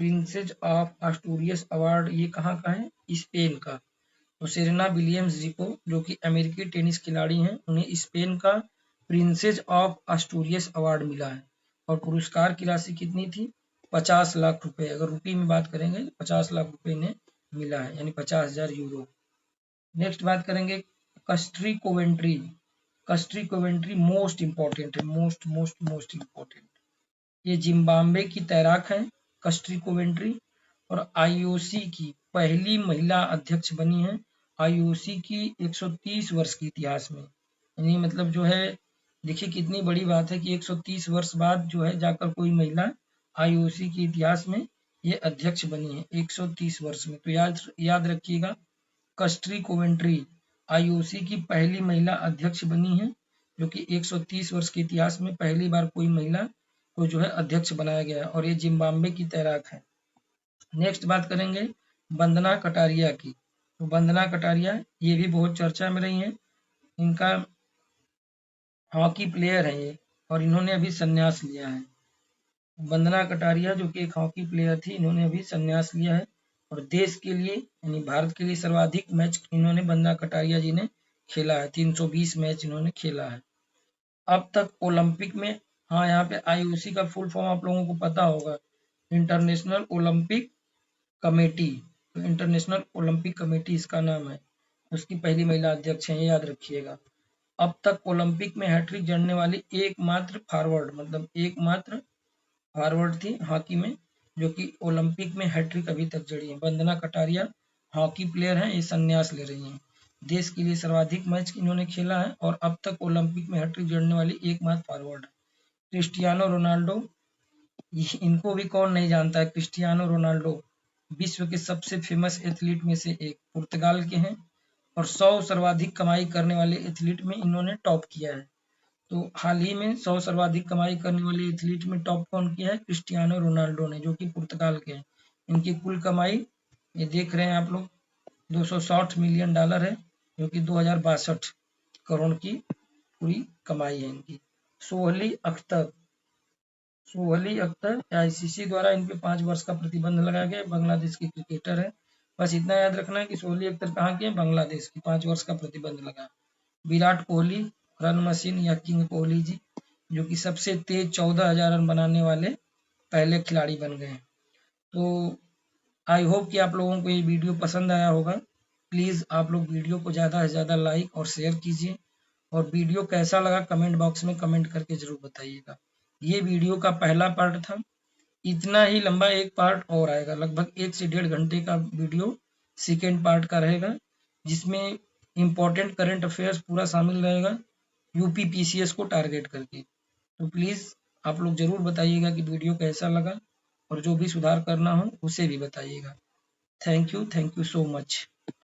princess of Asturias award ये कहाँ का है? स्पेन का। तो सेरेना विलियम्स जी को, जो कि अमेरिकी टेनिस खिलाड़ी हैं, उन्हें स्पेन का प्रिंसेस ऑफ आस्टूरियस अवार्ड मिला है। और पुरस्कार की राशि कितनी थी? 50 लाख रुपए। अगर रुपये में बात करेंगे 50 लाख रुपए इन्हें मिला है, यानी 50,000 यूरो। नेक्स्ट बात करेंगे कस्ट्री कोवेंट्री। कस्ट्री कोवेंट्री मोस्ट इंपॉर्टेंट है, मोस्ट इंपॉर्टेंट। ये जिम्बाब्वे की तैराक है कस्ट्री कोवेंट्री और आईओसी की पहली महिला अध्यक्ष बनी है। आईओसी की 130 वर्ष के इतिहास में, यानी मतलब जो है देखिए कितनी बड़ी बात है कि 130 वर्ष बाद जो है जाकर कोई महिला आईओसी के इतिहास में ये अध्यक्ष बनी है 130 वर्ष में। तो याद रखिएगा कस्ट्री कोवेंट्री आईओसी की पहली महिला अध्यक्ष बनी है, जो कि 130 वर्ष के इतिहास में पहली बार कोई महिला को जो है अध्यक्ष बनाया गया है और ये जिम्बाब्वे की तैराक है। नेक्स्ट बात करेंगे वंदना कटारिया की। तो वंदना कटारिया ये भी बहुत चर्चा में रही हैं। इनका हॉकी प्लेयर है ये और इन्होंने अभी संन्यास लिया है। वंदना कटारिया जो कि एक हॉकी प्लेयर थी, इन्होंने अभी संन्यास लिया है और देश के लिए यानी भारत के लिए सर्वाधिक मैच इन्होंने वंदना कटारिया जी ने खेला है। 320 मैच इन्होंने खेला है अब तक ओलंपिक में। हाँ, यहाँ पे आईओसी का फुल फॉर्म आप लोगों को पता होगा, इंटरनेशनल ओलंपिक कमेटी। तो इंटरनेशनल ओलंपिक कमेटी इसका नाम है, उसकी पहली महिला अध्यक्ष है, याद रखिएगा। अब तक ओलंपिक में हैट्रिक जड़ने वाली एकमात्र फॉरवर्ड, मतलब एकमात्र फॉरवर्ड थी हॉकी में जो कि ओलंपिक में हैट्रिक अभी तक जड़ी है। वंदना कटारिया हॉकी प्लेयर हैं, ये संन्यास ले रही हैं। देश के लिए सर्वाधिक मैच इन्होंने खेला है और अब तक ओलंपिक में हैट्रिक जड़ने वाली एकमात्र फॉरवर्ड है। क्रिस्टियानो रोनाल्डो, इनको भी कौन नहीं जानता है। क्रिस्टियानो रोनाल्डो विश्व के सबसे फेमस एथलीट में से एक, पुर्तगाल के हैं और 100 सर्वाधिक कमाई करने वाले एथलीट में इन्होंने टॉप किया है। तो हाल ही में 100 सर्वाधिक कमाई करने वाले एथलीट में टॉप कौन किया है? क्रिस्टियानो रोनाल्डो ने, जो कि पुर्तगाल के हैं। इनकी कुल कमाई ये देख रहे हैं आप लोग $260 मिलियन है, जो कि 2062 करोड़ की पूरी कमाई है इनकी। सोहली अख्तर आईसीसी द्वारा इन पे 5 वर्ष का प्रतिबंध लगाया गया। बांग्लादेश की क्रिकेटर है। बस इतना याद रखना है कि सोहली अख्तर कहाँ की है, बांग्लादेश की। 5 वर्ष का प्रतिबंध लगा। विराट कोहली, रन मशीन या किंग कोहली जी, जो कि सबसे तेज 14,000 रन बनाने वाले पहले खिलाड़ी बन गए। तो आई होप कि आप लोगों को ये वीडियो पसंद आया होगा। प्लीज़ आप लोग वीडियो को ज़्यादा से ज़्यादा लाइक और शेयर कीजिए, और वीडियो कैसा लगा कमेंट बॉक्स में कमेंट करके ज़रूर बताइएगा। ये वीडियो का पहला पार्ट था। इतना ही लंबा एक पार्ट और आएगा, लगभग 1 से 1.5 घंटे का वीडियो सेकेंड पार्ट का रहेगा, जिसमें इम्पोर्टेंट करंट अफेयर्स पूरा शामिल रहेगा, यूपी पीसीएस को टारगेट करके। तो प्लीज़ आप लोग ज़रूर बताइएगा कि वीडियो कैसा लगा, और जो भी सुधार करना हो उसे भी बताइएगा। Thank you so much.